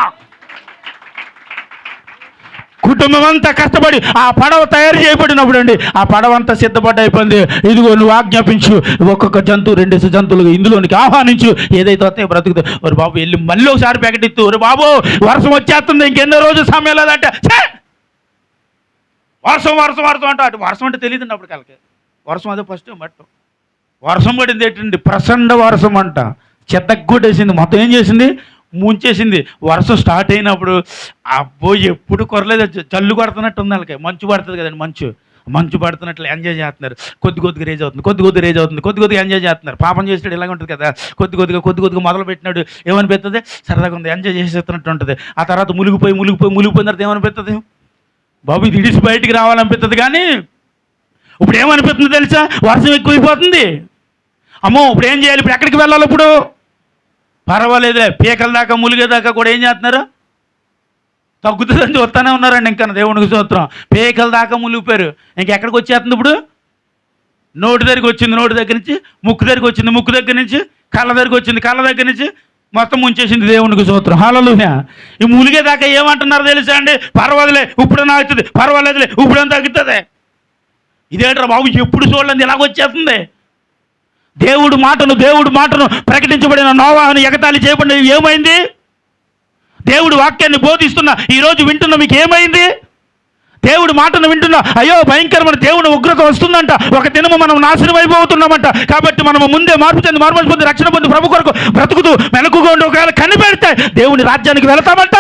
Speaker 1: కుటుంబం అంతా కష్టపడి ఆ పడవ తయారు చేయబడినప్పుడు అండి ఆ పడవ అంతా సిద్ధపడి అయిపోయింది. ఇదిగో నువ్వు ఆజ్ఞాపించు, ఒక్కొక్క జంతువు 2 జంతువులు ఇందులోనికి ఆహ్వానించు, ఏదైతే వస్తాయో బ్రతుకుతా. ఒరు బాబు వెళ్ళి మళ్ళీ ఒకసారి ప్రకటిస్తూ, ఒరు బాబు వర్షం వచ్చేస్తుంది, ఇంకెన్నో రోజు సమయం లేదంటే వర్షం వర్షం వర్షం అంటూ అటు వర్షం అంటే తెలియదండి. అప్పుడు కలకి వర్షం అదే ఫస్ట్ బట్ వర్షం పడింది ఏంటండి, ప్రచండ వర్షం అంట. చెత్తగొట్టేసింది, మొత్తం ఏం చేసింది, ముంచేసింది. వర్షం స్టార్ట్ అయినప్పుడు అబ్బో ఎప్పుడు కొరలేదు, చల్లు కొడుతున్నట్టు ఉంది వాళ్ళకి. మంచు పడుతుంది కదండి, మంచు పడుతున్నట్లు ఎంజాయ్ చేస్తున్నారు. కొద్దిగా రేజ్ అవుతుంది, కొద్దిగా ఎంజాయ్ చేస్తున్నారు. పాపం చేస్తాడు ఇలాగ ఉంటుంది కదా, కొద్దిగా మొదలు పెట్టినాడు ఏమనిపిస్తుంది, సరదాగా ఉంది, ఎంజాయ్ చేసేస్తున్నట్టు ఉంటుంది. ఆ తర్వాత మునిగిపోయిన తర్వాత ఏమనిపిస్తుంది, బాబు ఇది ఇడిసి బయటికి రావాలనిపిస్తుంది. కానీ ఇప్పుడు ఏమనిపిస్తుంది తెలుసా, వర్షం ఎక్కువైపోతుంది. అమ్మో ఇప్పుడు ఏం చేయాలి, ఇప్పుడు ఎక్కడికి వెళ్ళాలి, ఇప్పుడు పర్వాలేదులే పీకల దాకా ములిగేదాకా కూడా ఏం చేస్తున్నారు, తగ్గుతుందని చూస్తూనే ఉన్నారండి. ఇంకా దేవునికి స్తోత్రం. పీకల దాకా ములిగిపోయారు. ఇంకెక్కడికి వచ్చేస్తుంది ఇప్పుడు, నోటి దగ్గరికి వచ్చింది, నోటి దగ్గర నుంచి ముక్కు దగ్గరికి వచ్చింది, ముక్కు దగ్గర నుంచి కళ్ళ దగ్గరికి వచ్చింది, కళ్ళ దగ్గర నుంచి మొత్తం ముంచేసింది. దేవునికి స్తోత్రం. హల్లెలూయా. ఈ ములిగేదాకా ఏమంటున్నారు తెలుసా అండి, పర్వాలేదులే ఇప్పుడన్నా అవుతుంది, పర్వాలేదులే ఇప్పుడన్నా తగ్గుతుంది. ఇదేంట్రా బాబు ఎప్పుడు చూడలేదు ఇలాగొచ్చేస్తుంది. దేవుడు మాటను ప్రకటించబడిన నోవాహును ఎగతాళి చేయబడిన ఏమైంది, దేవుడు వాక్యాన్ని బోధిస్తున్నా ఈరోజు వింటున్నా మీకు ఏమైంది, దేవుడు మాటను వింటున్నా అయ్యో భయంకరమైన దేవుని ఉగ్రత వస్తుందంట, ఒక దినము మనం నాశనం అయిపోతున్నామంట. కాబట్టి మనము ముందే మార్పు పొంది రక్షణ పొంది ప్రభు కొరకు బ్రతుకుతూ మెలకుగా ఉండి ఒకవేళ కనిపెడితే దేవుని రాజ్యానికి వెళతామంట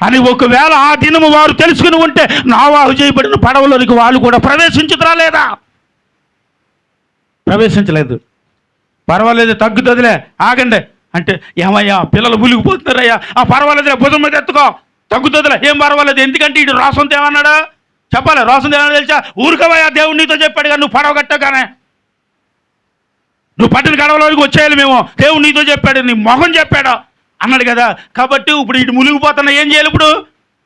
Speaker 1: అని ఒకవేళ ఆ దినము వారు తెలుసుకుని ఉంటే నోవాహు చేయబడిన పడవలోనికి వాళ్ళు కూడా ప్రవేశించుతురా లేదా, ప్రవేశించలేదు. పర్వాలేదు తగ్గుతుందిలే ఆగండి అంటే ఏమయ్యా పిల్లలు మునిగిపోతున్నారయ్యా, ఆ పర్వాలేదులే భుజం మీద ఎత్తుకో తగ్గుతుందిలే, ఏం పర్వాలేదు. ఎందుకంటే ఇటు రోసంతో ఏమన్నాడు చెప్పాలి, రోసంతో ఏమన్నా తెలుసా, ఊరుకోవయ్యా దేవుడు నీతో చెప్పాడు కానీ నువ్వు పడవ కట్టగానే నువ్వు పట్టిన గడవలోకి వచ్చేయాలి, మేము దేవుడు నీతో చెప్పాడు, నీ మొహం చెప్పాడు అన్నాడు కదా. కాబట్టి ఇప్పుడు ఇటు మునిగిపోతున్నా ఏం చేయాలి, ఇప్పుడు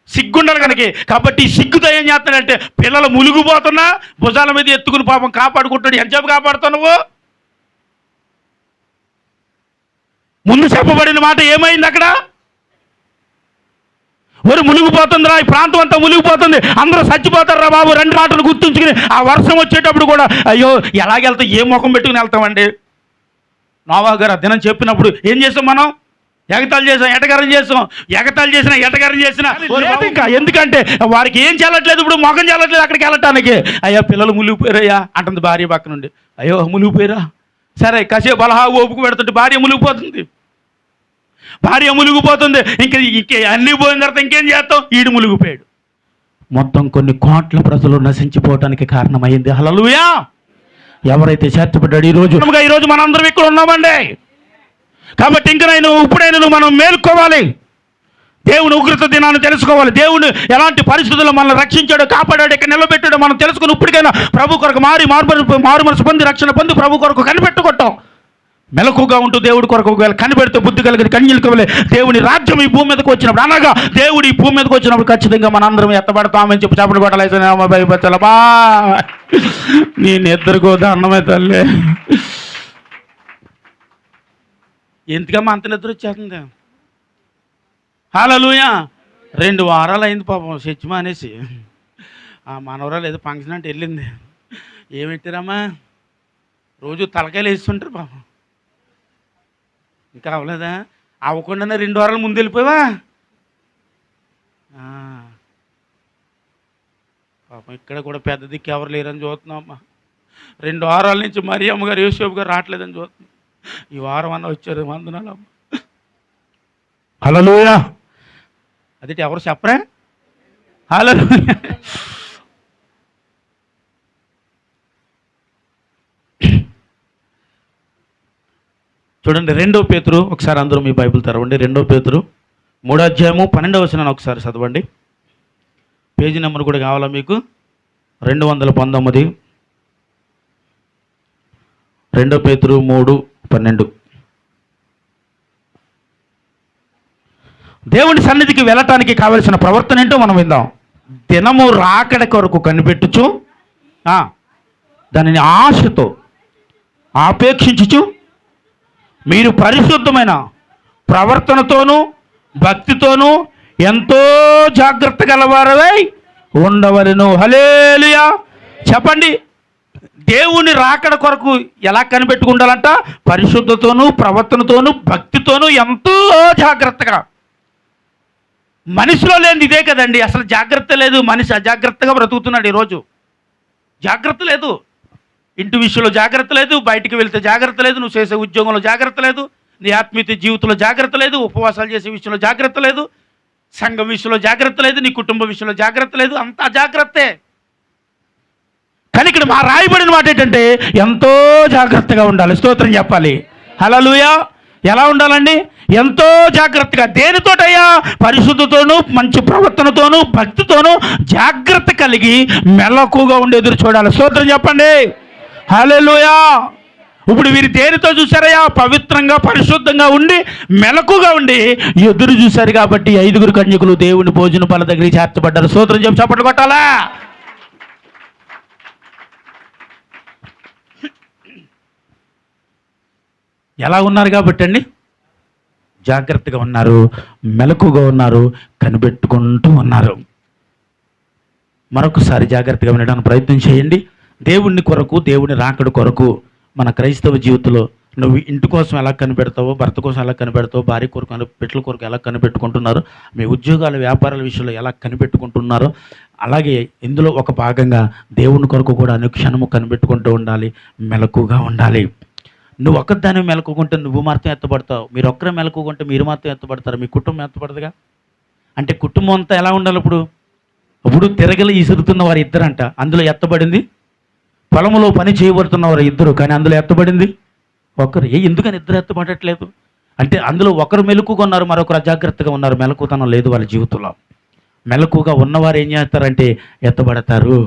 Speaker 1: సిగ్గుండాలి కనుక. కాబట్టి సిగ్గుతో ఏం చేస్తాడంటే పిల్లలు మునిగిపోతున్నా భుజాల మీద ఎత్తుకుని పాపం కాపాడుకుంటాడు. ఎంతసేపు కాపాడుతావు నువ్వు, ముందు చెప్పబడిన మాట ఏమైంది అక్కడ, ఒరు మునిగిపోతుందిరా, ఈ ప్రాంతం అంతా మునిగిపోతుంది, అందరూ చచ్చిపోతారా బాబు. రెండు మాటలు గుర్తుంచుకుని ఆ వర్షం వచ్చేటప్పుడు కూడా అయ్యో ఎలాగెళ్తాం, ఏ ముఖం పెట్టుకుని వెళ్తామండి. నోవాహు గారు దినం చెప్పినప్పుడు ఏం చేస్తాం మనం, ఎగతాళి చేసాం, ఎటకారం చేసినా ఇంకా ఎందుకంటే వారికి ఏం చెల్లట్లేదు, ఇప్పుడు మొఖం చెల్లట్లేదు అక్కడికి వెళ్ళటానికి. అయ్యా పిల్లలు మునిగిపోయారయ్యా అంటుంది భార్య పక్క నుండి. అయ్యో మునిగిపోయారా, సరే కాసేపు అలహా ఓపుకు పెడుతుంటే భార్య మునిగిపోతుంది. ఇంక అన్నీ పోయిన తర్వాత ఇంకేం చేస్తాం, ఈడు మునిగిపోయాడు. మొత్తం కొన్ని కోట్ల ప్రజలు నశించిపోవటానికి కారణమైంది. హల్లెలూయా. ఎవరైతే చేర్చబడ్డాడు ఈరోజు మనందరం ఇక్కడ ఉన్నామండి. కాబట్టి ఇంకనైనా ఇప్పుడైనా మనం మేలుకోవాలి, దేవుని ఉగ్రత దినాన్ని తెలుసుకోవాలి, దేవుడు ఎలాంటి పరిస్థితుల్లో మనల్ని రక్షించాడో కాపాడాడు ఇక్కడ నిలబెట్టాడో మనం తెలుసుకుని ఇప్పటికైనా ప్రభు కొరకు మారు మనసు పొంది రక్షణ పొంది ప్రభు కొరకు కనిపెట్టుకుంటాం. మెలకుగా ఉంటూ దేవుడి కొరకు ఒకవేళ కనిపెడితే బుద్ధి కలిగి కన్యలకవలే దేవుని రాజ్యం ఈ భూమి మీదకి వచ్చినప్పుడు, అనగా దేవుడు ఈ భూమి మీదకి వచ్చినప్పుడు ఖచ్చితంగా మనందరం ఎత్తబడతామని చెప్పి చెప్పని కొట్టాలి. భయపచ్చలబా నేను ఇద్దరికో దండమే తల్లి, ఎందుకమ్మా అంత నిద్ర వచ్చేస్తుంది. హల్లెలూయా. 2 వారాలు అయింది పాపం చచ్చిమా అనేసి. ఆ మనవరాలు ఏదో ఫంక్షన్ అంటే వెళ్ళింది. ఏమెట్టారమ్మా, రోజు తలకాయలు వేస్తుంటారు పాపం. ఇంకా అవ్వలేదా, అవ్వకుండానే 2 వారాల ముందు వెళ్ళిపోయావా. పాపం ఇక్కడ కూడా పెద్ద దిక్కు ఎవరు లేరని చూస్తున్నాం అమ్మా. 2 వారాల నుంచి మరి అమ్మగారు యోసేపు గారు రావట్లేదని చూస్తున్నాం. ఈ వారం అన్న వచ్చారు, వందనాలు. హల్లెలూయా. అదే ఎవరు చెప్పరా. హల్లెలూయా. చూడండి 2వ పేతురు, ఒకసారి అందరూ మీ బైబిల్ తెరవండి. 2వ పేతురు 3వ అధ్యాయము 12వ వచనాన్ని ఒకసారి చదవండి. పేజీ నెంబర్ కూడా కావాలా మీకు, 219. 2వ పేతురు 3:12. దేవుని సన్నిధికి వెళ్ళటానికి కావలసిన ప్రవర్తన ఏంటో మనం విందాం. దినము రాకడ కొరకు కనిపెట్టుచు దానిని ఆశతో ఆపేక్షించుచు మీరు పరిశుద్ధమైన ప్రవర్తనతోనూ భక్తితోనూ ఎంతో జాగ్రత్త గలవారై ఉండవలెను. హల్లెలూయా. చెప్పండి, దేవుని రాకడ కొరకు ఎలా కనిపెట్టుకుండాలంట, పరిశుద్ధతోనూ ప్రవర్తనతోనూ భక్తితోనూ ఎంతో జాగ్రత్తగా. మనిషిలో లేనిది ఇదే కదండి, అసలు జాగ్రత్త లేదు, మనిషి అజాగ్రత్తగా బ్రతుకుతున్నాడు ఈరోజు. జాగ్రత్త లేదు. ఇంటి విషయంలో జాగ్రత్త లేదు, బయటికి వెళ్తే జాగ్రత్త లేదు, నువ్వు చేసే ఉద్యోగంలో జాగ్రత్త లేదు, నీ ఆత్మీయ జీవితంలో జాగ్రత్త లేదు, ఉపవాసాలు చేసే విషయంలో జాగ్రత్త లేదు, సంఘం విషయంలో జాగ్రత్త లేదు, నీ కుటుంబ విషయంలో జాగ్రత్త లేదు, అంతా జాగ్రత్తే. కానీ ఇక్కడ మా రాయబడిన మాట ఏంటంటే ఎంతో జాగ్రత్తగా ఉండాలి. స్తోత్రం చెప్పాలి. హల్లెలూయా. ఎలా ఉండాలండి? ఎంతో జాగ్రత్తగా. దేనితోటయ్యా? పరిశుద్ధతోనూ మంచి ప్రవర్తనతోనూ భక్తితోనూ జాగ్రత్త కలిగి మెలకుగా ఉండి ఎదురు చూడాలి. స్తోత్రం చెప్పండి. హల్లెలూయా. ఇప్పుడు వీరు దేనితో చూశారయ్యా? పవిత్రంగా పరిశుద్ధంగా ఉండి మెలకుగా ఉండి ఎదురు చూశారు కాబట్టి 5 కన్యకులు దేవుని భోజన బల్ల దగ్గరికి చేర్చబడ్డారు. స్తోత్రం చెప్పి చప్పట్లు కొట్టాలా? ఎలా ఉన్నారు కాబట్టి అండి? జాగ్రత్తగా ఉన్నారు, మెలకుగా ఉన్నారు, కనిపెట్టుకుంటూ ఉన్నారు. మరొకసారి జాగ్రత్తగా ఉండడానికి ప్రయత్నం చేయండి. దేవుని కొరకు, దేవుని రాకడ కొరకు మన క్రైస్తవ జీవితంలో నువ్వు ఇంటి కోసం ఎలా కనిపెడతావో, భర్త కోసం ఎలా కనిపెడతావో, భార్య కొరకు, బిడ్డల కొరకు ఎలా కనిపెట్టుకుంటున్నారో, మీ ఉద్యోగాల వ్యాపారాల విషయంలో ఎలా కనిపెట్టుకుంటున్నారో, అలాగే ఇందులో ఒక భాగంగా దేవుని కొరకు కూడా అనుక్షణము కనిపెట్టుకుంటూ ఉండాలి, మెలకుగా ఉండాలి. నువ్వు ఒక్కదాన్ని మెలకుకుంటే నువ్వు మాత్రం ఎత్తపడతావు, మీరు ఒక్కరే మెలకుకుంటే మీరు మాత్రం ఎత్తపడతారు, మీ కుటుంబం ఎత్తపడదుగా. అంటే కుటుంబం అంతా ఎలా ఉండాలి? ఇప్పుడు తిరగలి ఇసురుతున్న వారు ఇద్దరంట, అందులో ఎత్తబడింది. పొలంలో పని చేయబడుతున్న వారు ఇద్దరు, కానీ అందులో ఎత్తబడింది ఒకరు. ఎందుకని ఇద్దరు ఎత్తబడట్లేదు అంటే అందులో ఒకరు మెలకుగా ఉన్నారు, మరొకరు అజాగ్రత్తగా ఉన్నారు. మెలకుతనం లేదు వాళ్ళ జీవితంలో. మెలకుగా ఉన్నవారు ఏం చేస్తారంటే ఎత్తబడతారు.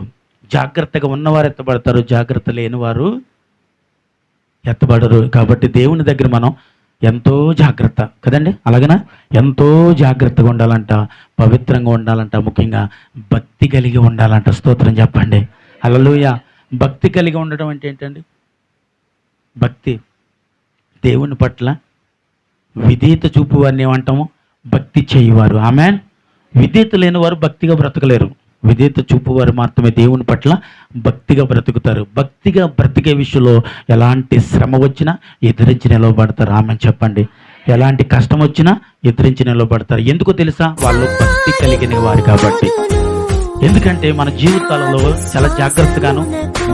Speaker 1: జాగ్రత్తగా ఉన్నవారు ఎత్తబడతారు, జాగ్రత్త లేని వారు ఎత్తబడరు. కాబట్టి దేవుని దగ్గర మనం ఎంతో జాగ్రత్త కదండి. అలాగనా? ఎంతో జాగ్రత్తగా ఉండాలంట, పవిత్రంగా ఉండాలంట, ముఖ్యంగా భక్తి కలిగి ఉండాలంట. స్తోత్రం చెప్పండి. హల్లెలూయా. భక్తి కలిగి ఉండడం అంటే ఏంటండి? భక్తి దేవుని పట్ల విధేయత చూపు వారిని ఏమంటాము? భక్తి చేయువారు. ఆమేన్. విధేయత లేని వారు భక్తిగా బ్రతకలేరు. విధేయత చూపువారు మాత్రమే దేవుని పట్ల భక్తిగా బ్రతుకుతారు. భక్తిగా బ్రతికే విషయంలో ఎలాంటి శ్రమ వచ్చినా ఎదిరించి నిలవబడతారు. ఆమె చెప్పండి. ఎలాంటి కష్టం వచ్చినా ఎదిరించి నిలవబడతారు. ఎందుకో తెలుసా? వాళ్ళు భక్తి కలిగిన వారు కాబట్టి. ఎందుకంటే మన జీవితాలలో చాలా జాగ్రత్తగాను,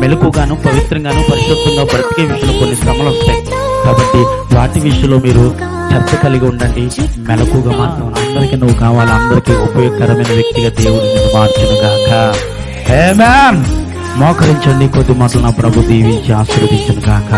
Speaker 1: మెలకుగాను, పవిత్రంగాను, పరిశుద్ధంగా బ్రతికే విషయంలో కొన్ని శ్రమలు వస్తాయి. కాబట్టి వాటి విషయంలో మీరు శ్రద్ధ కలిగి ఉండండి, మెలకుగా మాత్రం. అందరికీ నువ్వు కావాలి, అందరికీ ఉపయోగకరమైన వ్యక్తిగా దేవుడు నిన్ను మార్చునుగాక. ఆమేన్. మోకరించండి. కొద్ది మాటలు నా ప్రభు దీవించి ఆశీర్వదించునుగాక.